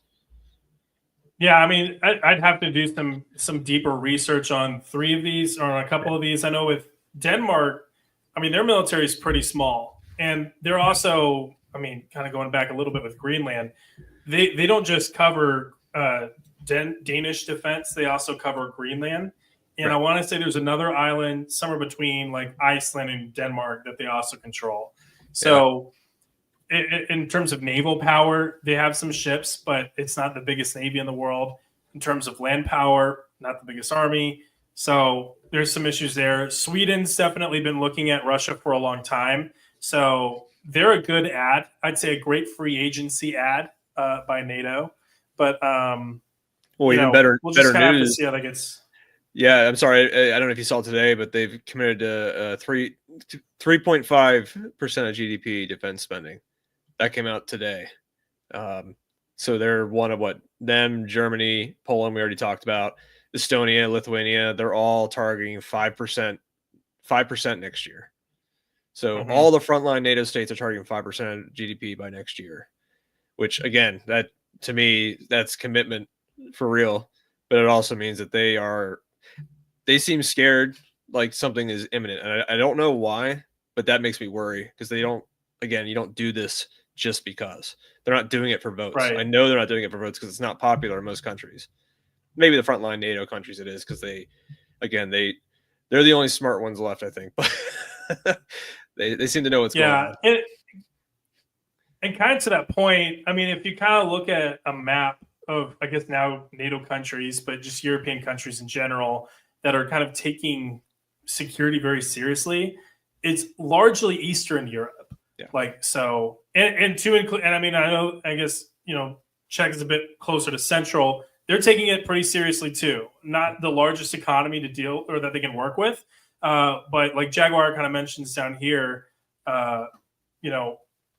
Yeah, I mean, I'd have to do some deeper research on 3 of these or on a couple of these. I know with Denmark, I mean, their military is pretty small, and they're also, I mean, kind of going back a little bit with Greenland, they don't just cover Danish defense; they also cover Greenland. And I want to say there's another island somewhere between like Iceland and Denmark that they also control. So in terms of naval power, they have some ships, but it's not the biggest navy in the world. In terms of land power, not the biggest army. So there's some issues there. Sweden's definitely been looking at Russia for a long time. So they're a good ad. I'd say a great free agency ad by NATO. But well, even better. We'll just better have to news. see how that gets. Yeah, I'm sorry. I don't know if you saw today, but they've committed to 3.5% of GDP defense spending. That came out today. So they're one of them, Germany, Poland, we already talked about, Estonia, Lithuania, they're all targeting 5% next year. So all the frontline NATO states are targeting 5% of GDP by next year, which again, that to me, that's commitment for real. But it also means that they seem scared, like something is imminent. And I don't know why, but that makes me worry because you don't do this just because. They're not doing it for votes. Right. I know they're not doing it for votes because it's not popular in most countries. Maybe the frontline NATO countries it is because they're the only smart ones left, I think. But they seem to know what's going on. And kind of to that point, I mean, if you kind of look at a map of, I guess now NATO countries, but just European countries in general that are kind of taking security very seriously, it's largely Eastern Europe. Yeah. Like, so, and to include, and I mean, I guess, Czech is a bit closer to Central. They're taking it pretty seriously too. Not the largest economy to deal or that they can work with. But like Jaguar kind of mentions down here,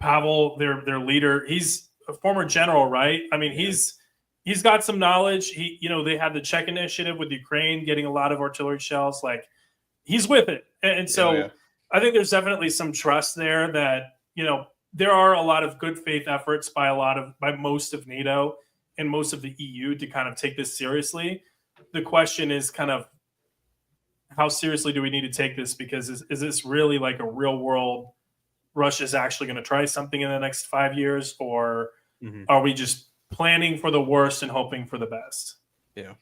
Pavel, their leader, he's a former general, right? I mean, he's got some knowledge. They had the Czech initiative with Ukraine, getting a lot of artillery shells. Like, he's with it. And so I think there's definitely some trust there that, there are a lot of good faith efforts by most of NATO and most of the EU to kind of take this seriously. The question is kind of, how seriously do we need to take this? Because is this really like a real world, Russia's actually going to try something in the next 5 years, or are we just planning for the worst and hoping for the best? Yeah.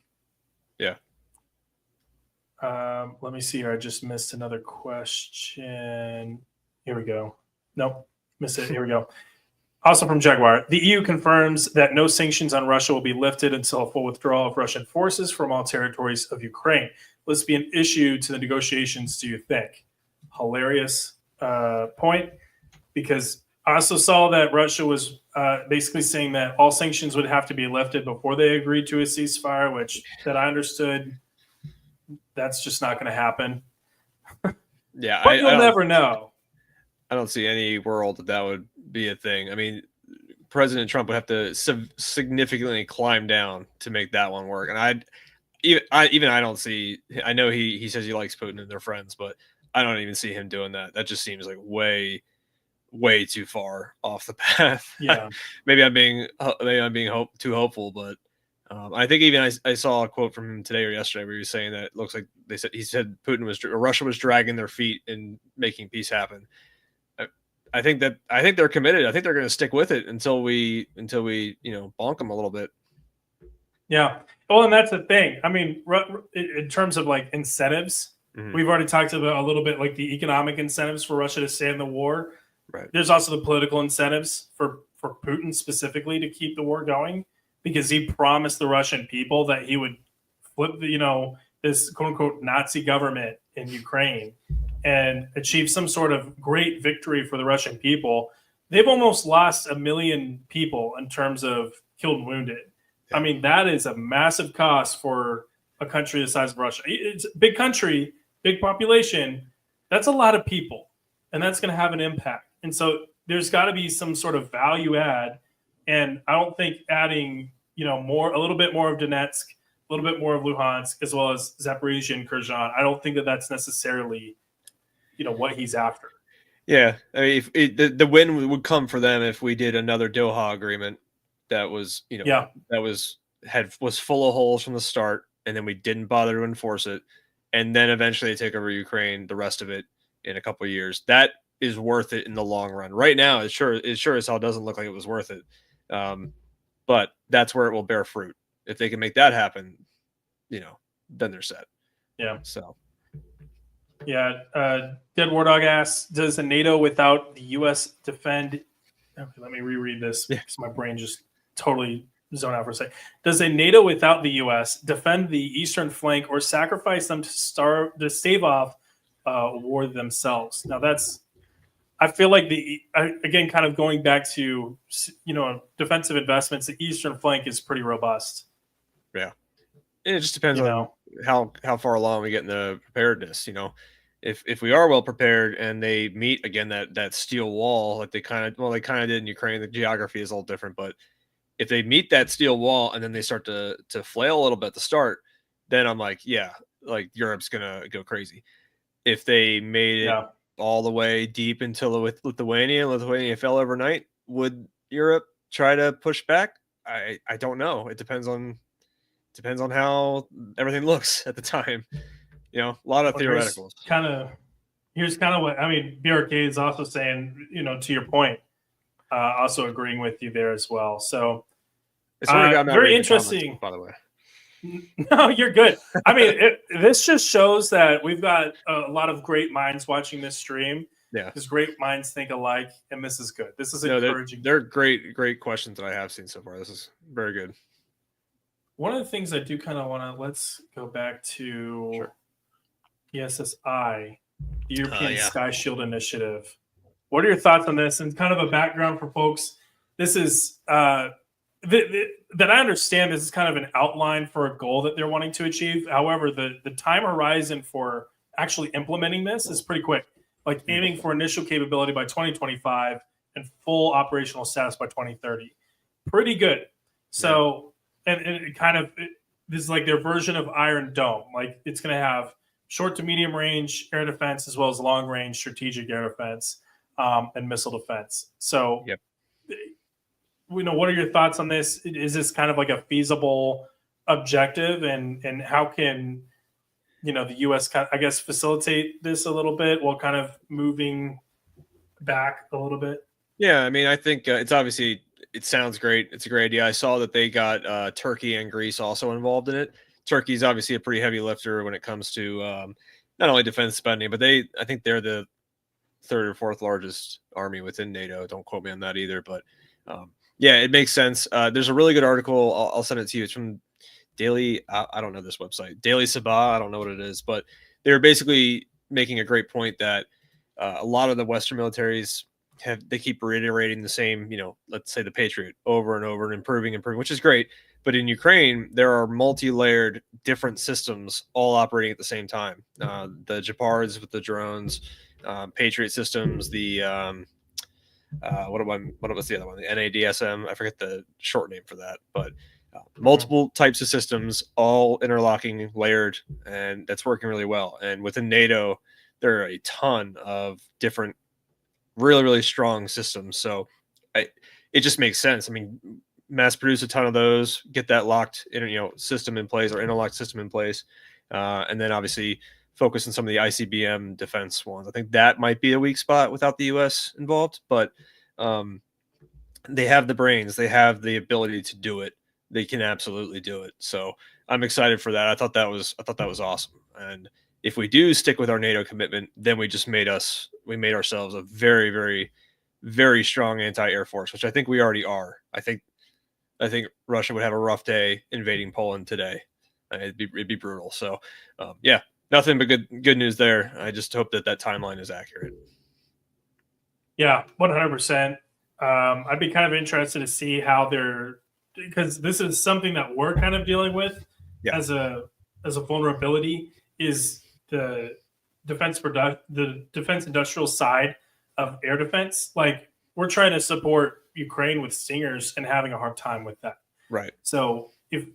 Let me see here. I just missed another question. Here we go. Nope, missed it. Here we go. Also from Jaguar, the EU confirms that no sanctions on Russia will be lifted until a full withdrawal of Russian forces from all territories of Ukraine. Will this be an issue to the negotiations, do you think? Hilarious point, because I also saw that Russia was basically saying that all sanctions would have to be lifted before they agreed to a ceasefire, which that I understood, that's just not going to happen. Yeah, but you'll never know. I don't see any world that would be a thing. I mean, President Trump would have to significantly climb down to make that one work. And I don't see. I know he says he likes Putin and they're friends, but I don't even see him doing that. That just seems like way too far off the path. Yeah, maybe I'm being too hopeful, but I think even I saw a quote from him today or yesterday where he was saying that it looks like he said Russia was dragging their feet in making peace happen. I think they're committed. I think they're going to stick with it until we bonk them a little bit. Yeah. Well, and that's the thing. I mean, in terms of like incentives, we've already talked about a little bit like the economic incentives for Russia to stay in the war. Right. There's also the political incentives for for Putin specifically to keep the war going, because he promised the Russian people that he would flip, this quote unquote Nazi government in Ukraine and achieve some sort of great victory for the Russian people. They've almost lost 1 million people in terms of killed and wounded. I mean, that is a massive cost for a country the size of Russia. It's a big country, big population. That's a lot of people, and that's going to have an impact. And so there's got to be some sort of value add. And I don't think adding, a little bit more of Donetsk, a little bit more of Luhansk, as well as Zaporizhia and Kherson, I don't think that that's necessarily, what he's after. Yeah, I mean, the win would come for them if we did another Doha agreement that was, that was full of holes from the start, and then we didn't bother to enforce it, and then eventually they take over Ukraine, the rest of it in a couple of years. That is worth it in the long run. Right now, it sure as hell doesn't look like it was worth it, but that's where it will bear fruit. If they can make that happen, then they're set. Yeah. So. Yeah. Dead War Dog asks, does a NATO without the U.S. defend? Okay, let me reread this because my brain just totally zoned out for a second. Does a NATO without the U.S. defend the eastern flank or sacrifice them to stave off war themselves? Now I feel like again, kind of going back to, defensive investments, the eastern flank is pretty robust. Yeah. It just depends on how far along we get in the preparedness. If we are well prepared and they meet again that steel wall, like they kind of did in Ukraine. The geography is all different, but if they meet that steel wall and then they start to flail a little bit at the start, then I'm like, yeah, like Europe's gonna go crazy. If they made it all the way deep until Lithuania fell overnight, would Europe try to push back? I don't know. It depends on how everything looks at the time. A lot of theoreticals. Here's kind of what I mean. BRK is also saying, to your point, also agreeing with you there as well. So very interesting. Comments, by the way. No, you're good. I mean, this just shows that we've got a lot of great minds watching this stream. Yeah, because great minds think alike, and this is good. This is encouraging. They're great questions that I have seen so far. This is very good. One of the things I do kind of want to, let's go back to ESSI, the European Sky Shield Initiative. What are your thoughts on this? And kind of a background for folks. This is that I understand. This is kind of an outline for a goal that they're wanting to achieve. However, the time horizon for actually implementing this is pretty quick. Like aiming for initial capability by 2025 and full operational status by 2030. Pretty good. So. And this is like their version of Iron Dome. Like it's going to have short to medium range air defense as well as long range strategic air defense and missile defense. So, what are your thoughts on this? Is this kind of like a feasible objective, and how can the U.S. facilitate this a little bit while kind of moving back a little bit? Yeah, I mean, I think it's obviously. It sounds great. It's a great idea. I saw that they got Turkey and Greece also involved in it. Turkey's obviously a pretty heavy lifter when it comes to not only defense spending, but I think they're the third or fourth largest army within NATO. Don't quote me on that either. But it makes sense. There's a really good article. I'll send it to you. It's from Daily. I don't know this website. Daily Sabah. I don't know what it is, but they're basically making a great point that a lot of the Western militaries they keep reiterating the same, let's say the Patriot over and over and improving, which is great. But in Ukraine, there are multi-layered different systems all operating at the same time. The Gepards with the drones, Patriot systems, the what was the other one? The NADSM. I forget the short name for that, but multiple types of systems, all interlocking, layered, and that's working really well. And within NATO, there are a ton of different really, really strong systems. So it just makes sense. I mean, mass produce a ton of those, get that locked system in place or interlocked system in place. And then obviously focus on some of the ICBM defense ones. I think that might be a weak spot without the US involved, but they have the brains, they have the ability to do it. They can absolutely do it. So I'm excited for that. I thought that was awesome. And if we do stick with our NATO commitment, then we made ourselves a very, very, very strong anti-air force, which I think we already are. I think Russia would have a rough day invading Poland today. It'd be brutal. So, yeah, nothing but good news there. I just hope that timeline is accurate. Yeah, 100%. I'd be kind of interested to see how they're, because this is something that we're kind of dealing with as a vulnerability, is the the defense industrial side of air defense. Like, we're trying to support Ukraine with Stingers and having a hard time with that. Right. So if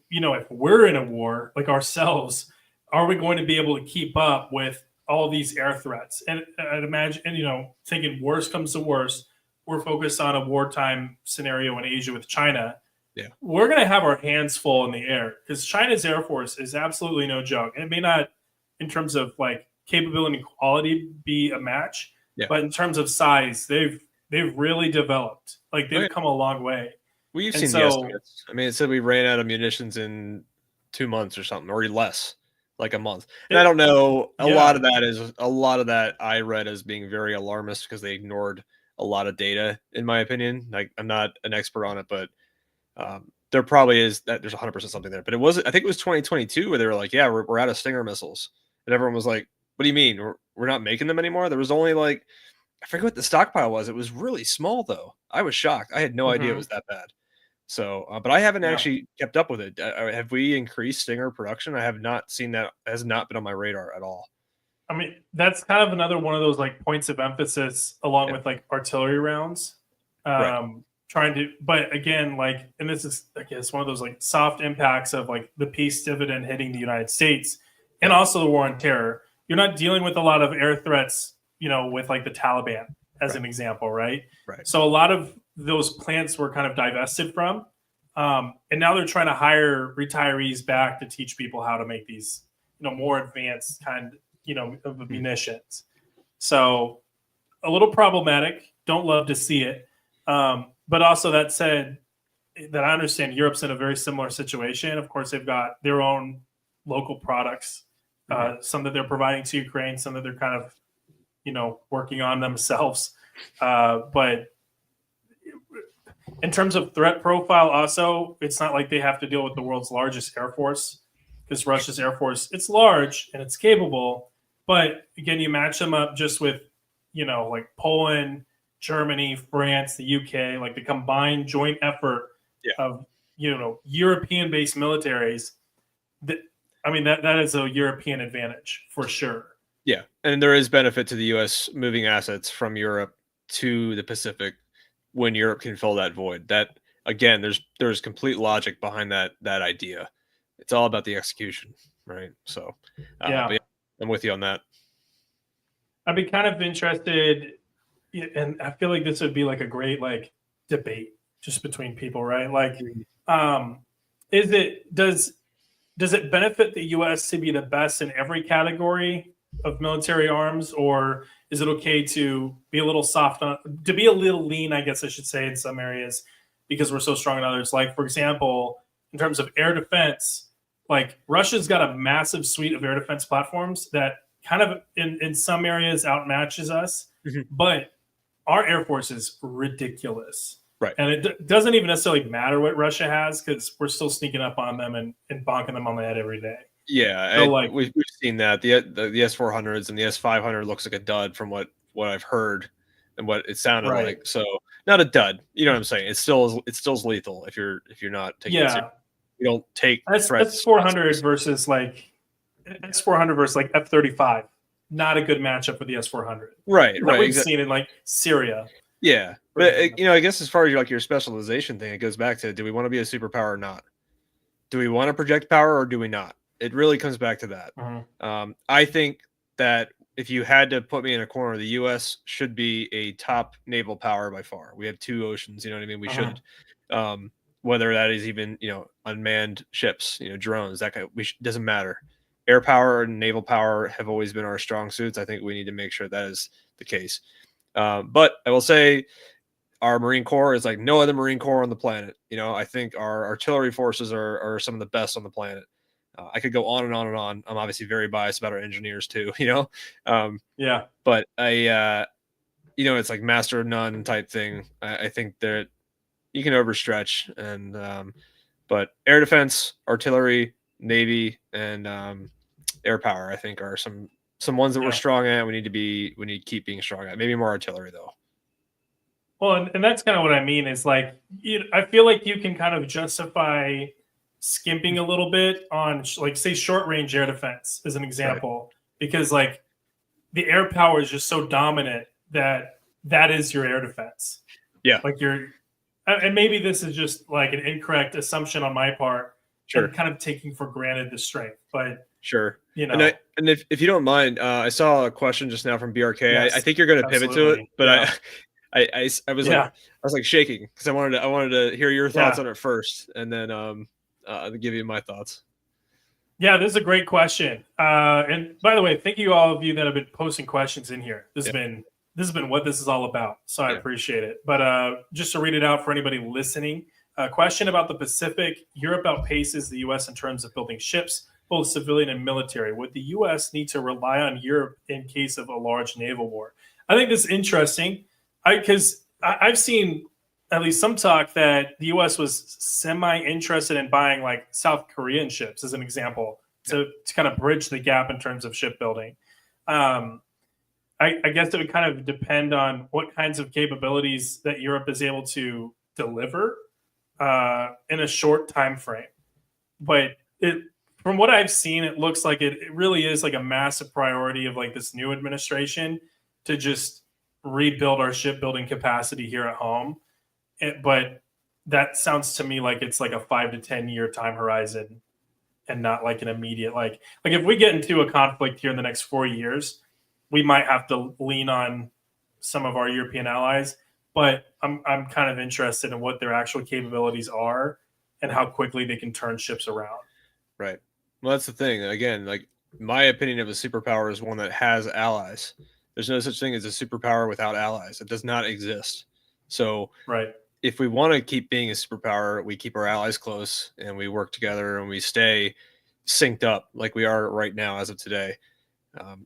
we're in a war like ourselves, are we going to be able to keep up with all these air threats? And I'd imagine, thinking worst comes to worst, we're focused on a wartime scenario in Asia with China. Yeah, we're going to have our hands full in the air, because China's air force is absolutely no joke. And it may not, in terms of like capability and quality, be a match, but in terms of size, they've really developed. Like, they've come a long way. We've seen the estimates. I mean, it said we ran out of munitions in 2 months or something, or less, like a month. And I don't know. A lot of that I read as being very alarmist, because they ignored a lot of data, in my opinion. Like, I'm not an expert on it, but there probably is that there's 100% something there. But I think it was 2022 where they were like, yeah, we're out of Stinger missiles. And everyone was like, what do you mean? We're not making them anymore? There was only like, I forget what the stockpile was. It was really small, though. I was shocked. I had no idea it was that bad. So, but I haven't actually kept up with it. Have we increased Stinger production? I have not seen that. It has not been on my radar at all. I mean, that's kind of another one of those like points of emphasis, along with like artillery rounds. Trying to, but again, like, and this is, I guess, one of those like soft impacts of like the peace dividend hitting the United States, and also the war on terror. You're not dealing with a lot of air threats, with like the Taliban as an example, right? So a lot of those plants were kind of divested from, and now they're trying to hire retirees back to teach people how to make these, more advanced kind, of munitions. So a little problematic. Don't love to see it. But also, that said, that I understand Europe's in a very similar situation. Of course, they've got their own local products, some that they're providing to Ukraine, some that they're kind of, working on themselves. But in terms of threat profile, also, it's not like they have to deal with the world's largest air force, because Russia's air force, it's large and it's capable. But again, you match them up just with, like Poland, Germany, France, the UK, like the combined joint effort of, European-based militaries. That is a European advantage for sure. Yeah, and there is benefit to the U.S. moving assets from Europe to the Pacific when Europe can fill that void. That, again, there's complete logic behind that idea. It's all about the execution, right? So, but I'm with you on that. I'd be kind of interested, and I feel like this would be like a great like debate just between people, right? Like, does it benefit the U.S. to be the best in every category of military arms, or is it okay to be a little soft to be a little lean, I guess I should say, in some areas, because we're so strong in others? Like, for example, in terms of air defense, like Russia's got a massive suite of air defense platforms that kind of in some areas outmatches us, but our Air Force is ridiculous. Right. And it doesn't even necessarily matter what Russia has, because we're still sneaking up on them and bonking them on the head every day. Yeah, so we've seen that. The S-400s and the S-500 looks like a dud from what I've heard and what it sounded like. So not a dud. You know what I'm saying? It's still lethal if you're not taking it seriously. You don't take threats. S-400 versus like S-400 versus like F-35. Not a good matchup for the S-400. Right. We've seen in like Syria. Yeah, but I guess as far as your specialization thing, it goes back to, do we want to be a superpower or not? Do we want to project power or do we not? It really comes back to that. I think that if you had to put me in a corner, the U.S. should be a top naval power by far. We have 2 oceans. You know what I mean? We should, whether that is even unmanned ships, drones, that kind of, doesn't matter. Air power and naval power have always been our strong suits. I think we need to make sure that is the case. But I will say our Marine Corps is like no other Marine Corps on the planet. I think our artillery forces are some of the best on the planet. I could go on and on and on. I'm obviously very biased about our engineers too, But it's like master of none type thing. I think that you can overstretch, and but air defense, artillery, navy, and air power, I think, are some ones that we're strong at. We need to keep being strong at. Maybe more artillery though. Well, and that's kind of what I mean is like, I feel like you can kind of justify skimping a little bit on like say short range air defense as an example, because like the air power is just so dominant that is your air defense. Yeah. Like and maybe this is just like an incorrect assumption on my part. Sure. And kind of taking for granted the strength, but sure. And if you don't mind, I saw a question just now from BRK. Yes, I think you're going to pivot to it, but I was like shaking because I wanted to hear your thoughts on it first, and then I'll give you my thoughts. Yeah, this is a great question. And by the way, thank you all of you that have been posting questions in here. This has been what this is all about. So I appreciate it. But just to read it out for anybody listening, a question about the Pacific. Europe outpaces the U.S. in terms of building ships, both civilian and military. Would the U.S. need to rely on Europe in case of a large naval war? I think this is interesting because I've seen at least some talk that the U.S. was semi-interested in buying like South Korean ships, as an example, to kind of bridge the gap in terms of shipbuilding. I guess it would kind of depend on what kinds of capabilities that Europe is able to deliver in a short time frame. But from what I've seen, it looks like it really is like a massive priority of like this new administration to just rebuild our shipbuilding capacity here at home. But that sounds to me like it's like a 5 to 10 year time horizon and not like an immediate, like if we get into a conflict here in the next 4 years, we might have to lean on some of our European allies, but I'm kind of interested in what their actual capabilities are and how quickly they can turn ships around. Right. Well, that's the thing. Again, like my opinion of a superpower is one that has allies. There's no such thing as a superpower without allies. It does not exist. So if we want to keep being a superpower, we keep our allies close and we work together and we stay synced up like we are right now as of today.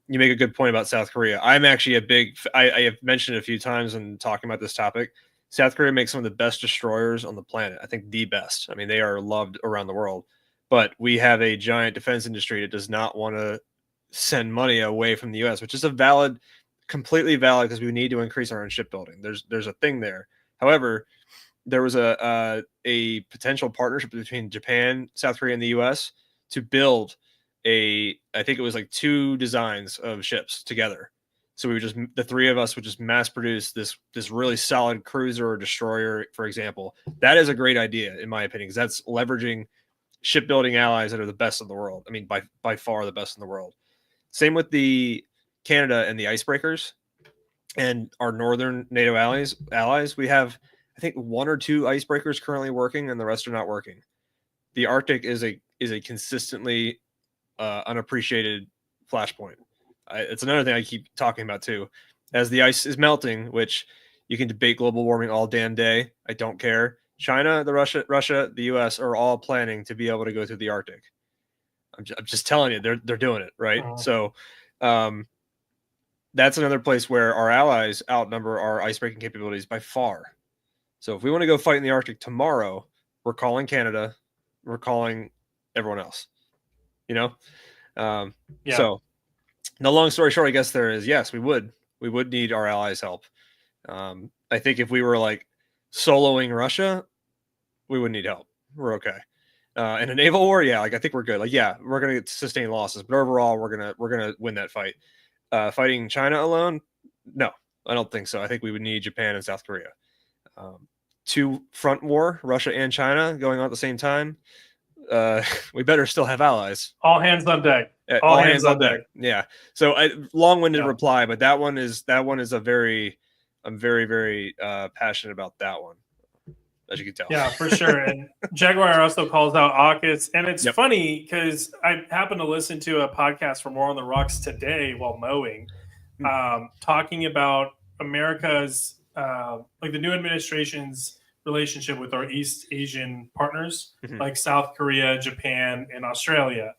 You make a good point about South Korea. I'm actually I have mentioned it a few times in talking about this topic. South Korea makes some of the best destroyers on the planet. I think the best. I mean, they are loved around the world. But we have a giant defense industry that does not want to send money away from the U.S., which is completely valid because we need to increase our own shipbuilding. There's a thing there. However, there was a potential partnership between Japan, South Korea, and the U.S. to build I think it was like 2 designs of ships together. So the 3 of us would just mass produce this really solid cruiser or destroyer, for example. That is a great idea, in my opinion, because that's leveraging shipbuilding allies that are the best in the world. I mean, by far the best in the world. Same with the Canada and the icebreakers and our northern NATO allies. We have, I think, 1 or 2 icebreakers currently working, and the rest are not working. The Arctic is a consistently unappreciated flashpoint. It's another thing I keep talking about too. As the ice is melting, which you can debate global warming all damn day, I don't care. China, Russia, the U.S. are all planning to be able to go through the Arctic. I'm just telling you, they're doing it, right? So that's another place where our allies outnumber our icebreaking capabilities by far. So if we want to go fight in the Arctic tomorrow, we're calling Canada, we're calling everyone else. So the long story short, I guess there is, yes, we would need our allies' help. I think if we were like soloing Russia, we wouldn't need help. We're okay. In a naval war, I think we're good. We're gonna sustain losses, but overall, we're gonna win that fight. Fighting China alone, no, I don't think so. I think we would need Japan and South Korea. 2 front war, Russia and China going on at the same time. We better still have allies. All hands on deck. All hands on deck. Yeah. So long-winded reply, but that one is I'm very, very passionate about that one, as you can tell. Yeah, for sure. And Jaguar also calls out AUKUS. And it's funny because I happened to listen to a podcast from War on the Rocks today while mowing, talking about America's, like the new administration's relationship with our East Asian partners, like South Korea, Japan, and Australia.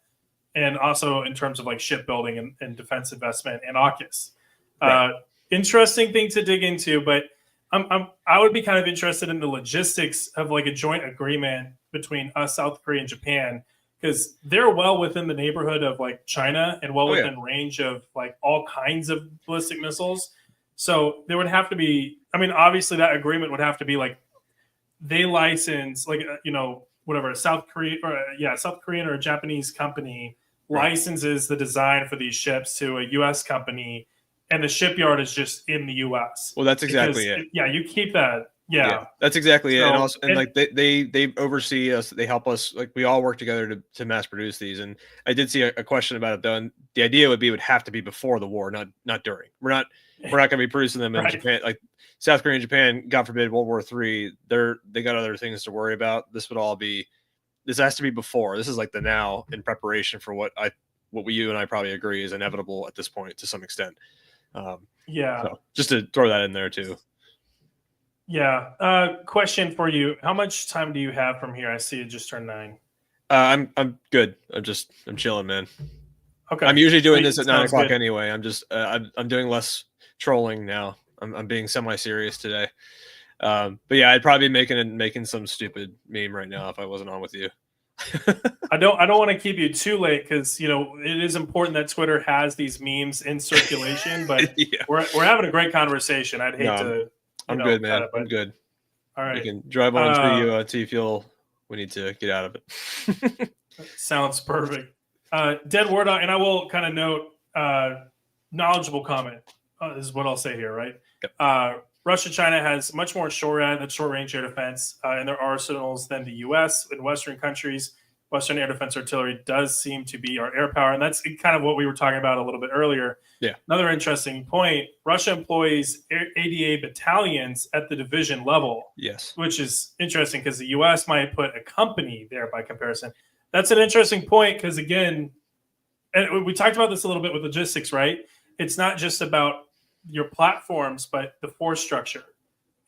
And also in terms of like shipbuilding and defense investment and AUKUS. interesting thing to dig into, but I would be kind of interested in the logistics of like a joint agreement between us, South Korea, and Japan, because they're well within the neighborhood of like China and well Oh yeah. within range of like all kinds of ballistic missiles. So there would have to be, I mean, obviously that agreement would have to be like they license like whatever South Korea or South Korean or a Japanese company Right. licenses the design for these ships to a U.S. company, and the shipyard is just in the U.S. Well, that's Because exactly it. you keep that. Yeah, that's exactly it. And so also, and like they oversee us. They help us. Like we all work together to mass produce these. And I did see a question about it though. And the idea would have to be before the war, not during. We're not going to be producing them in right. Japan. Like South Korea and Japan, God forbid, World War III. They got other things to worry about. This has to be before. This is like the now in preparation for what you and I probably agree is inevitable at this point to some extent. So just to throw that in there too. Yeah. Question for you: how much time do you have from here? I see it just turned 9. I'm good. I'm chilling, man. Okay. I'm usually doing this at 9 o'clock good. anyway. I'm doing less trolling now. I'm being semi-serious today. But yeah, I'd probably be making some stupid meme right now if I wasn't on with you. I don't want to keep you too late because it is important that Twitter has these memes in circulation. But we're having a great conversation. I'd hate to. I'm good, man. I'm good. All right. You can drive on until you feel we need to get out of it. Sounds perfect. Dead word on, and I will kind of note knowledgeable comment is what I'll say here, right? Yep. Russia, China has much more short-range air defense in their arsenals than the U.S. In Western countries, Western air defense artillery does seem to be our air power, and that's kind of what we were talking about a little bit earlier. Yeah. Another interesting point: Russia employs ADA battalions at the division level. Yes. Which is interesting because the U.S. might put a company there by comparison. That's an interesting point because, again, and we talked about this a little bit with logistics, right? It's not just about your platforms, but the force structure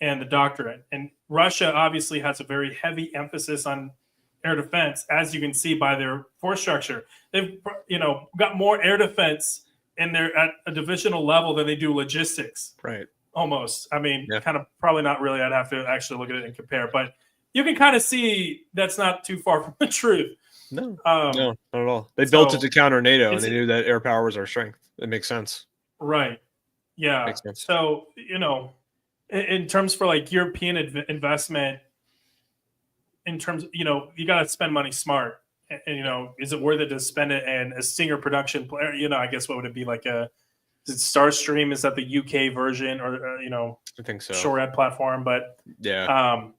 and the doctrine. And Russia obviously has a very heavy emphasis on air defense, as you can see by their force structure. They've got more air defense and they're at a divisional level than they do logistics. Right. Almost. I mean, kind of probably not really. I'd have to actually look at it and compare, but you can kind of see that's not too far from the truth. No, not at all. They built it to counter NATO, and they knew that air power was our strength. It makes sense. Right. Yeah. Makes sense. So, in terms for like European investment, in terms, you got to spend money smart. And, is it worth it to spend it in a Stinger production player? I guess what would it be like is it Starstream? Is that the UK version or I think so. Shorad platform? But yeah. Are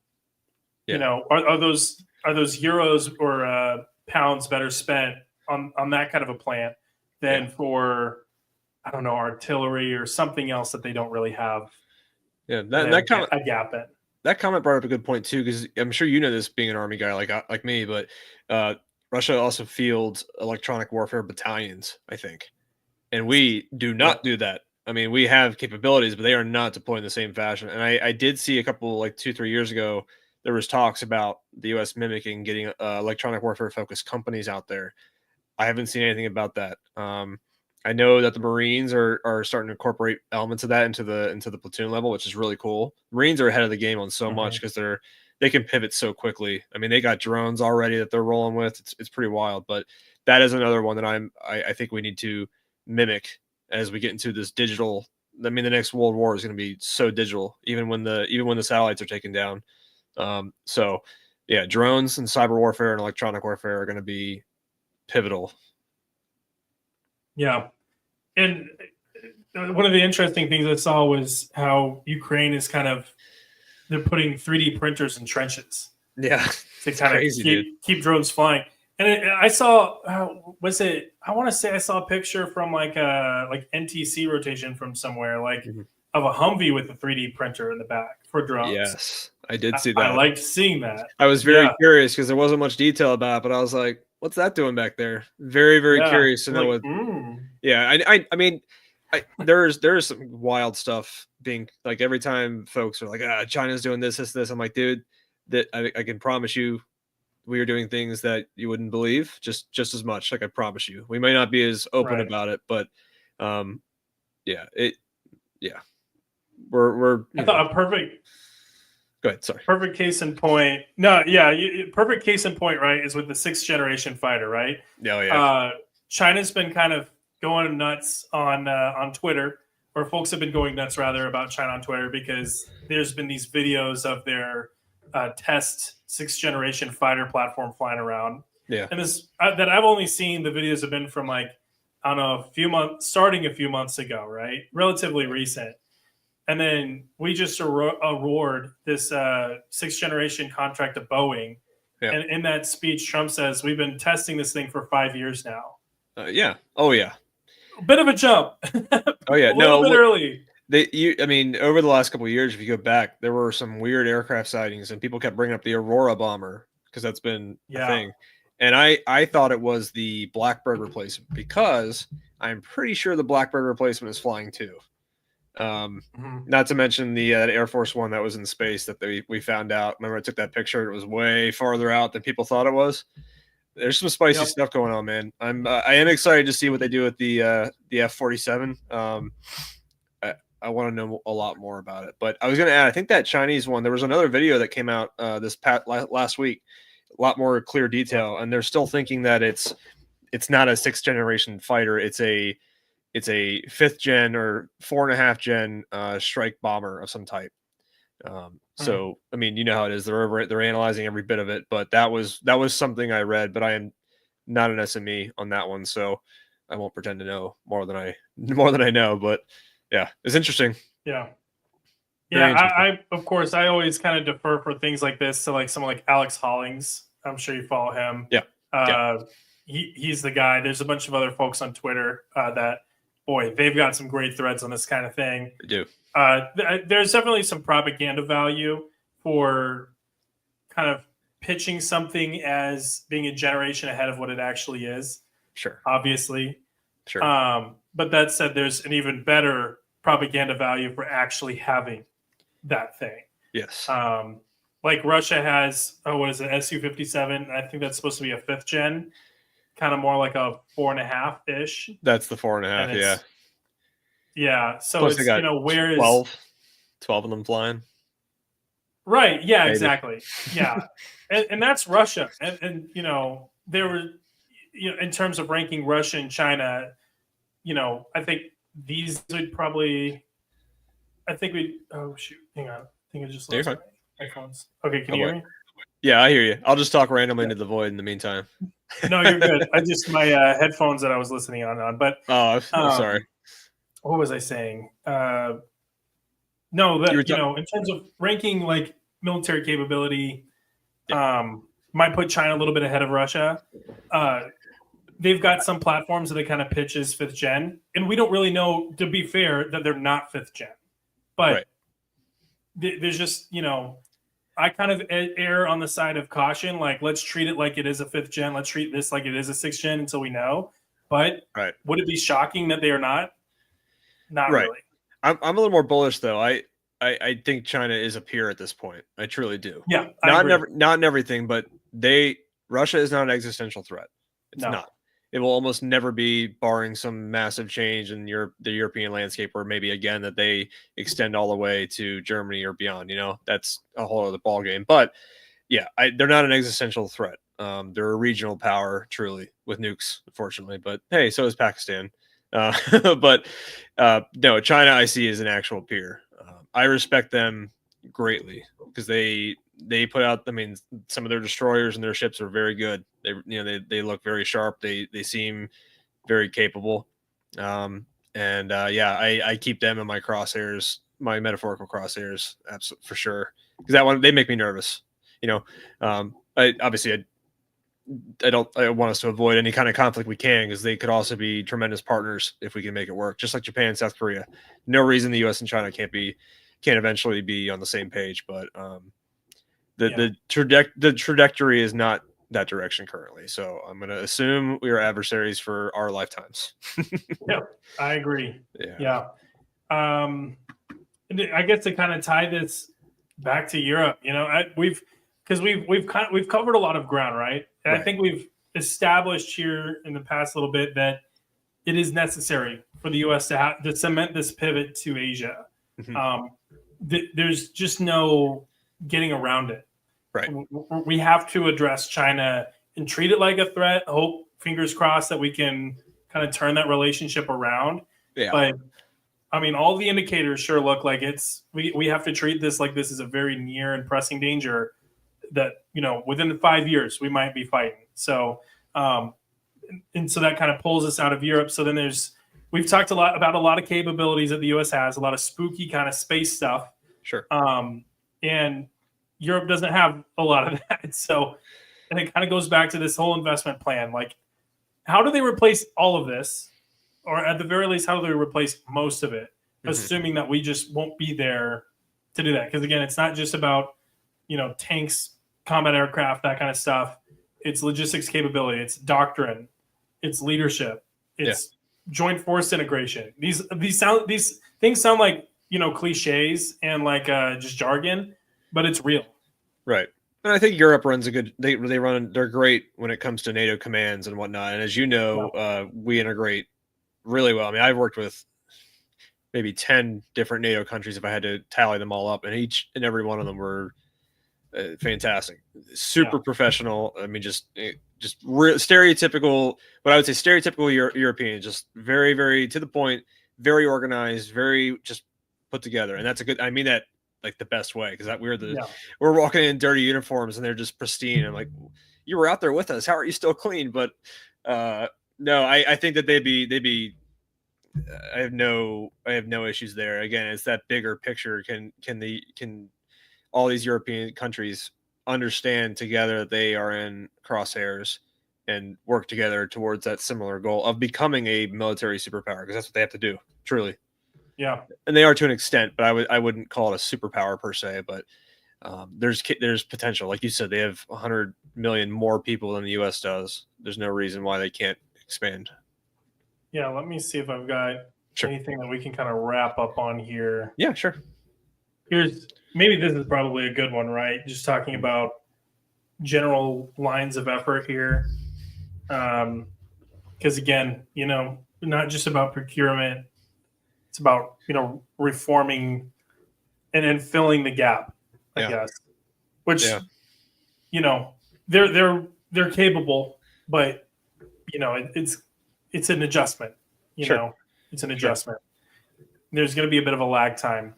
those euros or pounds better spent on that kind of a plant than for, I don't know, artillery or something else that they don't really have? Yeah, that comment, a gap in. That comment brought up a good point too, because I'm sure you know this being an Army guy like me, but Russia also fields electronic warfare battalions, I think, and we do not do that. I mean, we have capabilities, but they are not deployed in the same fashion. And I did see a couple, like 2-3 years ago, there was talks about the U.S. mimicking getting electronic warfare focused companies out there. I haven't seen anything about that. I know that the Marines are starting to incorporate elements of that into the platoon level, which is really cool. Marines are ahead of the game on so much because they can pivot so quickly. I mean, they got drones already that they're rolling with. It's pretty wild. But that is another one that I think we need to mimic as we get into this digital. I mean, the next World War is going to be so digital, even when the satellites are taken down. So yeah, drones and cyber warfare and electronic warfare are going to be pivotal. Yeah. And one of the interesting things I saw was how Ukraine is they're putting 3D printers in trenches. Yeah. To kind of keep drones flying. And I saw, I want to say I saw a picture from like NTC rotation from somewhere, of a Humvee with a 3D printer in the back for drones. Yes, I did see that. I liked seeing that. I was very curious because there wasn't much detail about it, but I was like, what's that doing back there? Very, very curious to know what. Yeah, I mean, there's some wild stuff being like every time folks are like, China's doing this. I'm like, dude, that I can promise you, we are doing things that you wouldn't believe just as much. Like I promise you, we may not be as open about it, but Yeah, we're I thought a perfect. Go ahead. Sorry. Perfect case in point. No, yeah, perfect case in point, right? Is with the 6th generation fighter, right? Oh yeah. China's been kind of going nuts on Twitter, or folks have been going nuts rather about China on Twitter because there's been these videos of their test 6th generation fighter platform flying around. Yeah. And this that I've only seen the videos have been from like I don't know starting a few months ago, right? Relatively recent. And then we just award this 6th generation contract to Boeing. Yeah. And in that speech, Trump says, we've been testing this thing for 5 years now. Yeah. Oh, yeah. A bit of a jump. Oh, yeah. A little bit early. I mean, over the last couple of years, if you go back, there were some weird aircraft sightings, and people kept bringing up the Aurora bomber because that's been a thing. And I thought it was the Blackbird replacement because I'm pretty sure the Blackbird replacement is flying too. Not to mention the Air Force One that was in space that we found out. Remember, I took that picture. It was way farther out than people thought it was. There's some spicy stuff going on, man. I am excited to see what they do with the F-47. I want to know a lot more about it. But I was going to add, I think that Chinese one. There was another video that came out last week. A lot more clear detail, and they're still thinking that it's not a 6th generation fighter. It's a 5th gen or 4.5 gen strike bomber of some type. So I mean, you know how it is. They're analyzing every bit of it. But that was something I read. But I am not an SME on that one, so I won't pretend to know more than I know. But yeah, it's interesting. Yeah. I of course I always kind of defer for things like this to like someone like Alex Hollings. I'm sure you follow him. Yeah. He's the guy. There's a bunch of other folks on Twitter that, boy, they've got some great threads on this kind of thing. They do. There's definitely some propaganda value for kind of pitching something as being a generation ahead of what it actually is. Sure. Obviously. Sure. But that said, there's an even better propaganda value for actually having that thing. Yes. Like Russia has, what is it, Su-57? I think that's supposed to be a 5th gen, kind of more like a 4.5-ish. That's the 4.5, yeah. Yeah, so plus it's, where 12 of them flying. Right, yeah, maybe. Exactly. Yeah. and that's Russia. And there were, in terms of ranking Russia and China, I think these would probably, oh, shoot, hang on. I think I just lost my headphones. Okay, can you hear me? Yeah, I hear you. I'll just talk randomly into the void in the meantime. No, you're good. My headphones that I was listening on. But I'm sorry. What was I saying? No, that in terms of ranking like military capability, might put China a little bit ahead of Russia. They've got some platforms that they kind of pitch as 5th gen, and we don't really know, to be fair, that they're not 5th gen. But there's just, I kind of err on the side of caution. Like, let's treat it like it is a 5th gen. Let's treat this like it is a 6th gen until we know. But would it be shocking that they are not? Not really. I'm a little more bullish though. I think China is a peer at this point. I truly do. Yeah, not in everything, but Russia is not an existential threat. It's not. It will almost never be, barring some massive change in the European landscape, where maybe again that they extend all the way to Germany or beyond. That's a whole other ballgame. But yeah, they're not an existential threat. They're a regional power, truly, with nukes, unfortunately. But hey, so is Pakistan. But no, China I see as an actual peer. I respect them greatly because they put out. I mean, some of their destroyers and their ships are very good. They look very sharp. They seem very capable. I keep them in my crosshairs, my metaphorical crosshairs, absolutely, for sure. Because that one, they make me nervous. I want us to avoid any kind of conflict we can, because they could also be tremendous partners if we can make it work, just like Japan and South Korea. No reason the U.S. and China can't eventually be on the same page, but the trajectory is not that direction currently. So I'm going to assume we are adversaries for our lifetimes. Yeah, I agree. Yeah. I guess to kind of tie this back to Europe, we've covered a lot of ground, right? And I think we've established here in the past little bit that it is necessary for the U.S. to cement this pivot to Asia. There's just no getting around it. Right. We have to address China and treat it like a threat. Hope, fingers crossed, that we can kind of turn that relationship around. Yeah. But I mean, all the indicators sure look like we have to treat this like this is a very near and pressing danger that, within 5 years we might be fighting. So, and so that kind of pulls us out of Europe. So then we've talked about a lot of capabilities that the U.S. has, a lot of spooky kind of space stuff. Sure. And Europe doesn't have a lot of that. So, and it kind of goes back to this whole investment plan. Like, how do they replace all of this? Or at the very least, how do they replace most of it? Assuming that we just won't be there to do that. Because again, it's not just about, tanks, combat aircraft, that kind of stuff. It's logistics capability. It's doctrine. It's leadership. It's joint force integration. These things sound like, cliches and like just jargon, but it's real. Right. And I think Europe runs they're great when it comes to NATO commands and whatnot. And as you know, we integrate really well. I mean, I've worked with maybe 10 different NATO countries if I had to tally them all up, and each and every one of them were fantastic, super professional. I mean, just stereotypical, what I would say stereotypical European, just very, very to the point, very organized, very just put together. And that's I mean that like the best way, because we're walking in dirty uniforms and they're just pristine. I'm like, you were out there with us. How are you still clean? But no, I think that they'd be. I have no issues there. Again, it's that bigger picture. Can all these European countries understand together that they are in crosshairs and work together towards that similar goal of becoming a military superpower? Because that's what they have to do, truly. Yeah, and they are to an extent, but I wouldn't call it a superpower per se. But there's potential, like you said. They have 100 million more people than the U.S. does. There's no reason why they can't expand. Yeah, let me see if I've got anything that we can kind of wrap up on here. Yeah, sure. Maybe this is probably a good one, right? Just talking about general lines of effort here. Because again, not just about procurement. It's about, reforming and then filling the gap, I guess. Which, they're capable, but, it's an adjustment, it's an adjustment. There's going to be a bit of a lag time.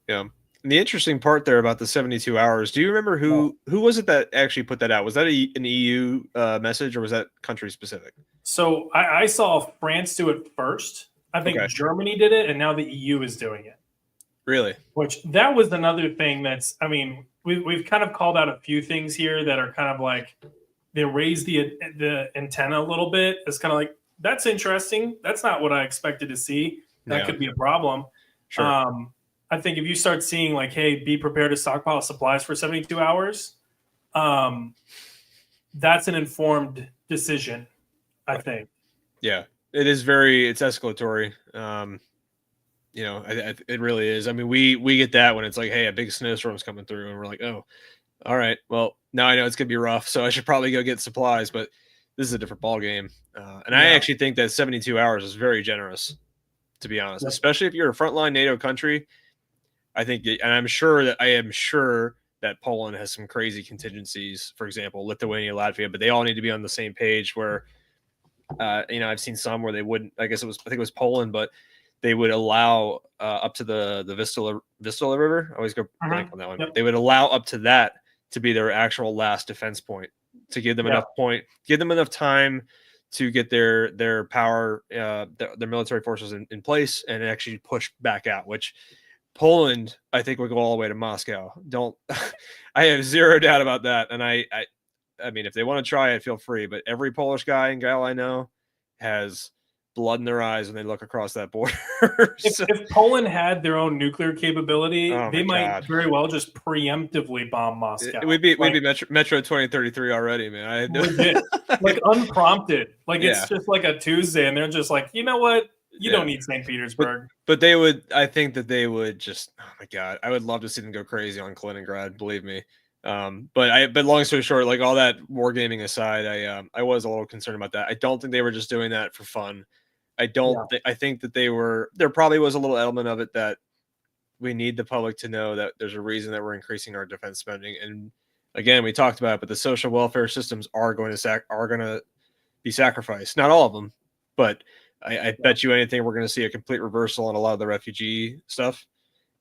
Yeah. And the interesting part there about the 72 hours, do you remember who was it that actually put that out? Was that an EU message, or was that country specific? So I saw France do it first. I think Germany did it, and now the EU is doing it. Really? Which that was another thing we've kind of called out a few things here that are kind of like, they raise the antenna a little bit. It's kind of like, that's interesting. That's not what I expected to see. That could be a problem. Sure. I think if you start seeing like, hey, be prepared to stockpile supplies for 72 hours, that's an informed decision, I think. Yeah, it is it's escalatory. It really is. I mean, we get that when it's like, hey, a big snowstorm's coming through, and we're like, oh, all right, well, now I know it's gonna be rough, so I should probably go get supplies. But this is a different ball game, and I actually think that 72 hours is very generous, to be honest, especially if you're a frontline NATO country. I think, and I am sure that Poland has some crazy contingencies. For example, Lithuania, Latvia, but they all need to be on the same page. Where, I've seen some where they wouldn't. I think it was Poland, but they would allow up to the Vistula River. I always go blank on that one. Yep. They would allow up to that to be their actual last defense point, to give them enough time to get their power, their military forces in place, and actually push back out. Which Poland, I think, would go all the way to Moscow. I have zero doubt about that. And I mean, if they want to try it, feel free. But every Polish guy and gal I know has blood in their eyes when they look across that border. If Poland had their own nuclear capability, they might very well just preemptively bomb Moscow. We'd be Metro 2033 already, man. Like unprompted. Like it's just like a Tuesday, and they're just like, you know what? You don't need St. Petersburg. But they would. I think that they would just. Oh my god! I would love to see them go crazy on Kaliningrad. Believe me. But long story short, like all that wargaming aside, I was a little concerned about that. I don't think they were just doing that for fun. I think that there probably was a little element of it that we need the public to know that there's a reason that we're increasing our defense spending. And again, we talked about it, but the social welfare systems are going to be sacrificed. Not all of them, but I bet you anything we're going to see a complete reversal on a lot of the refugee stuff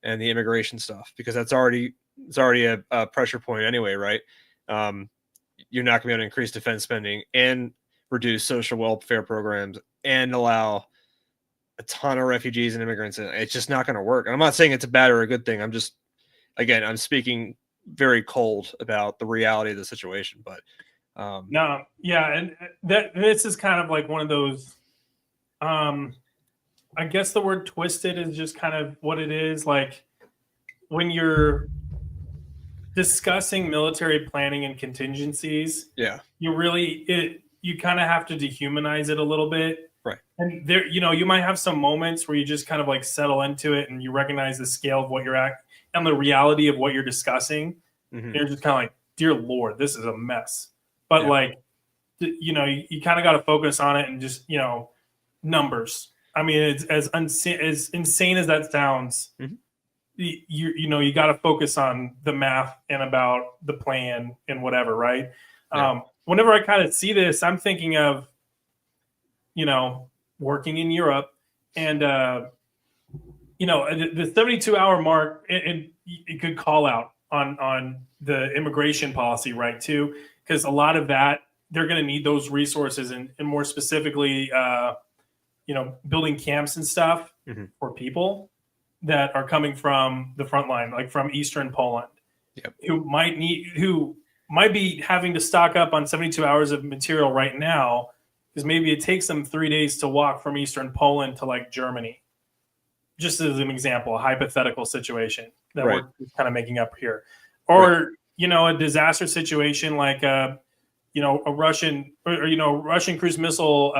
and the immigration stuff, because it's already a pressure point anyway, right? You're not going to be able to increase defense spending and reduce social welfare programs and allow a ton of refugees and immigrants. It's just not going to work. And I'm not saying it's a bad or a good thing. I'm speaking very cold about the reality of the situation. But no, yeah, and this is kind of like one of those. I guess the word twisted is just kind of what it is. Like when you're discussing military planning and contingencies, you kind of have to dehumanize it a little bit. Right. And there, you might have some moments where you just kind of like settle into it and you recognize the scale of what you're at and the reality of what you're discussing. Mm-hmm. You're just kind of like, dear Lord, this is a mess. But you kind of got to focus on it and just, numbers. I mean, it's as insane as that sounds. Mm-hmm. You got to focus on the math and about the plan and whatever, right? Yeah. Whenever I kind of see this, I'm thinking of, working in Europe and, the 72-hour mark, and it could call out on the immigration policy, right, too, because a lot of that, they're going to need those resources and more specifically, building camps and stuff mm-hmm. for people that are coming from the front line, like from Eastern Poland, who might be having to stock up on 72 hours of material right now, because maybe it takes them 3 days to walk from Eastern Poland to like Germany. Just as an example, a hypothetical situation that we're kind of making up here. Or, a disaster situation like, a Russian cruise missile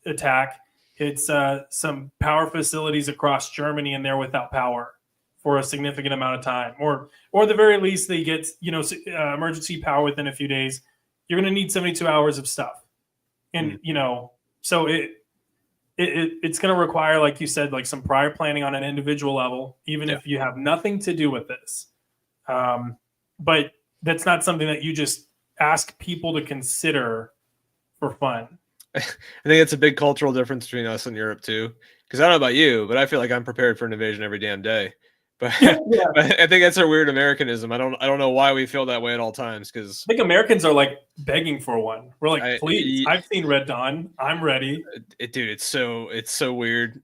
attack. It's some power facilities across Germany, and they're without power for a significant amount of time. Or at the very least, they get, emergency power within a few days. You're going to need 72 hours of stuff. And, so it's going to require, like you said, like some prior planning on an individual level, even if you have nothing to do with this. But that's not something that you just ask people to consider for fun. I think it's a big cultural difference between us and Europe too. Because I don't know about you, but I feel like I'm prepared for an invasion every damn day. But, but I think that's our weird Americanism. I don't know why we feel that way at all times. Because I think Americans are like begging for one. We're like, please. I've seen Red Dawn. I'm ready. Dude, it's so weird.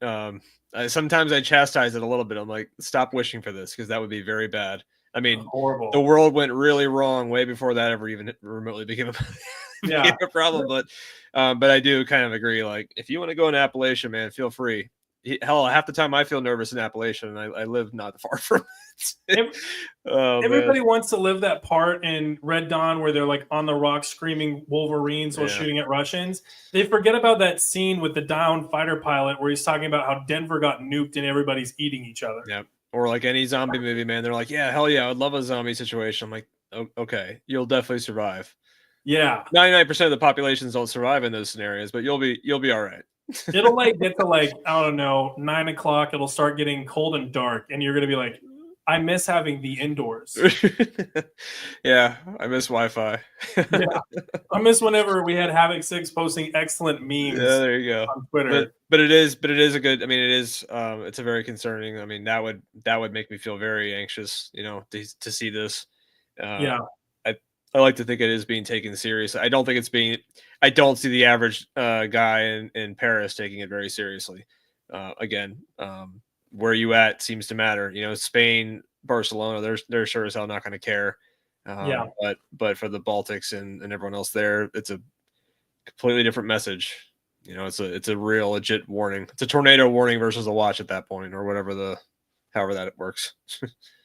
Sometimes I chastise it a little bit. I'm like, stop wishing for this, because that would be very bad. I mean, horrible. The world went really wrong way before that ever even remotely became a problem. But I do kind of agree. Like, if you want to go in Appalachia, man, feel free. Hell, half the time I feel nervous in Appalachia, and I live not far from it. Everybody wants to live that part in Red Dawn where they're like on the rocks screaming Wolverines while shooting at Russians. They forget about that scene with the downed fighter pilot where he's talking about how Denver got nuked and everybody's eating each other. Yeah. Or like any zombie movie, man. They're like, yeah, hell yeah, I would love a zombie situation. I'm like, okay, you'll definitely survive. Yeah. 99% of the populations don't survive in those scenarios, but you'll be all right. It'll like get to like, I don't know, 9 o'clock. It'll start getting cold and dark, and you're gonna be like, I miss having the indoors. Yeah, I miss Wi-Fi. Yeah, I miss whenever we had HavocSix posting excellent memes. Yeah, there you go. On Twitter. But it is a good. I mean, it is. It's a very concerning. I mean, that would make me feel very anxious. To see this. I like to think it is being taken seriously. I don't see the average guy in Paris taking it very seriously. Again, where you at seems to matter. Spain, Barcelona, they're sure as hell not going to care. But for the Baltics and everyone else there, it's a completely different message. It's a real legit warning. It's a tornado warning versus a watch at that point, or however that it works.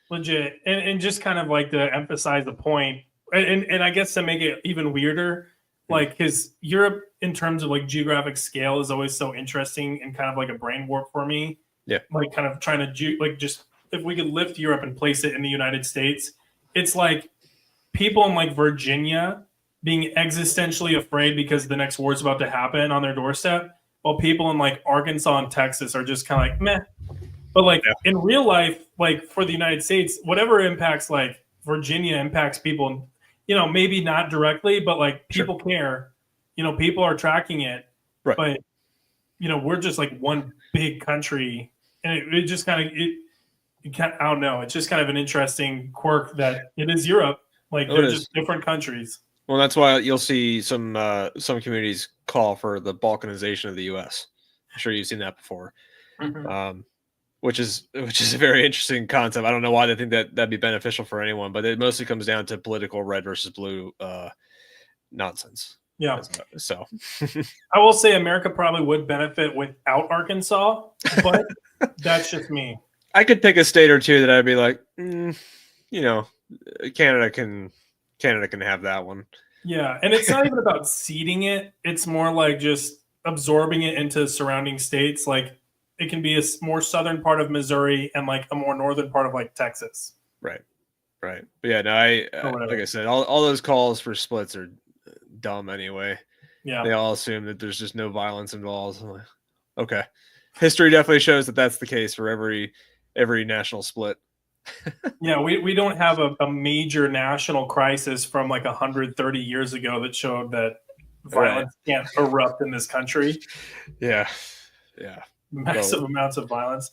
Legit. And just kind of like to emphasize the point. And I guess to make it even weirder, like, because Europe in terms of like geographic scale is always so interesting and kind of like a brain warp for me. Yeah. Like kind of trying to just if we could lift Europe and place it in the United States, it's like people in like Virginia being existentially afraid because the next war is about to happen on their doorstep while people in like Arkansas and Texas are just kind of like meh. But like in real life, like for the United States, whatever impacts like Virginia impacts people, you know, maybe not directly, but like people care, you know, people are tracking it. Right. But, you know, we're just like one big country, and it just kind of, I don't know. It's just kind of an interesting quirk that it is Europe. Like they're just different countries. Well, that's why you'll see some communities call for the balkanization of the U.S. I'm sure you've seen that before. Mm-hmm. Which is a very interesting concept. I don't know why they think that that'd be beneficial for anyone, but it mostly comes down to political red versus blue nonsense. Yeah. So I will say America probably would benefit without Arkansas, but that's just me. I could pick a state or two that I'd be like, you know, Canada can have that one. Yeah, and it's not even about seeding it. It's more like just absorbing it into surrounding states. Like it can be a more southern part of Missouri and like a more northern part of like Texas. Right. But yeah, no, like I said, all those calls for splits are dumb anyway. Yeah, they all assume that there's just no violence involved. Like, okay, history definitely shows that that's the case for every national split. Yeah, we don't have a major national crisis from like 130 years ago that showed that violence can't erupt in this country. Yeah. Massive amounts of violence.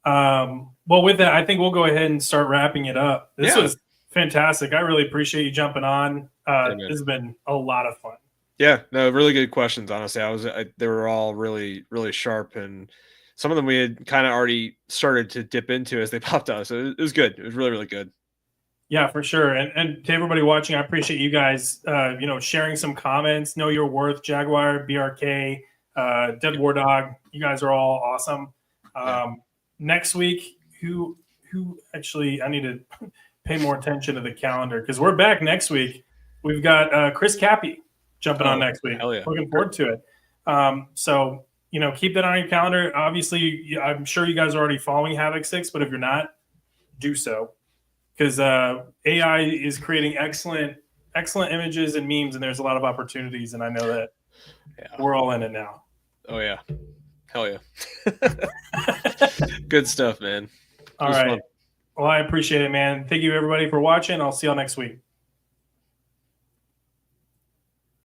Well, with that, I think we'll go ahead and start wrapping it up. This was fantastic. I really appreciate you jumping on. This has been a lot of fun. Yeah, no, really good questions. Honestly, they were all really, really sharp, and some of them we had kind of already started to dip into as they popped out. So it was good. It was really, really good. Yeah, for sure. And to everybody watching, I appreciate you guys, sharing some comments. Know Your Worth, Jaguar, BRK, Dead War Dog. You guys are all awesome. Next week, who actually, I need to pay more attention to the calendar because we're back next week. We've got Chris Cappy jumping on next week. Hell yeah. Looking forward to it. So, keep that on your calendar. Obviously, I'm sure you guys are already following HavocSix, but if you're not, do so. Because AI is creating excellent images and memes, and there's a lot of opportunities, and I know that we're all in it now. Oh, yeah. Hell yeah. Good stuff, man. All right. Fun. Well, I appreciate it, man. Thank you, everybody, for watching. I'll see y'all next week.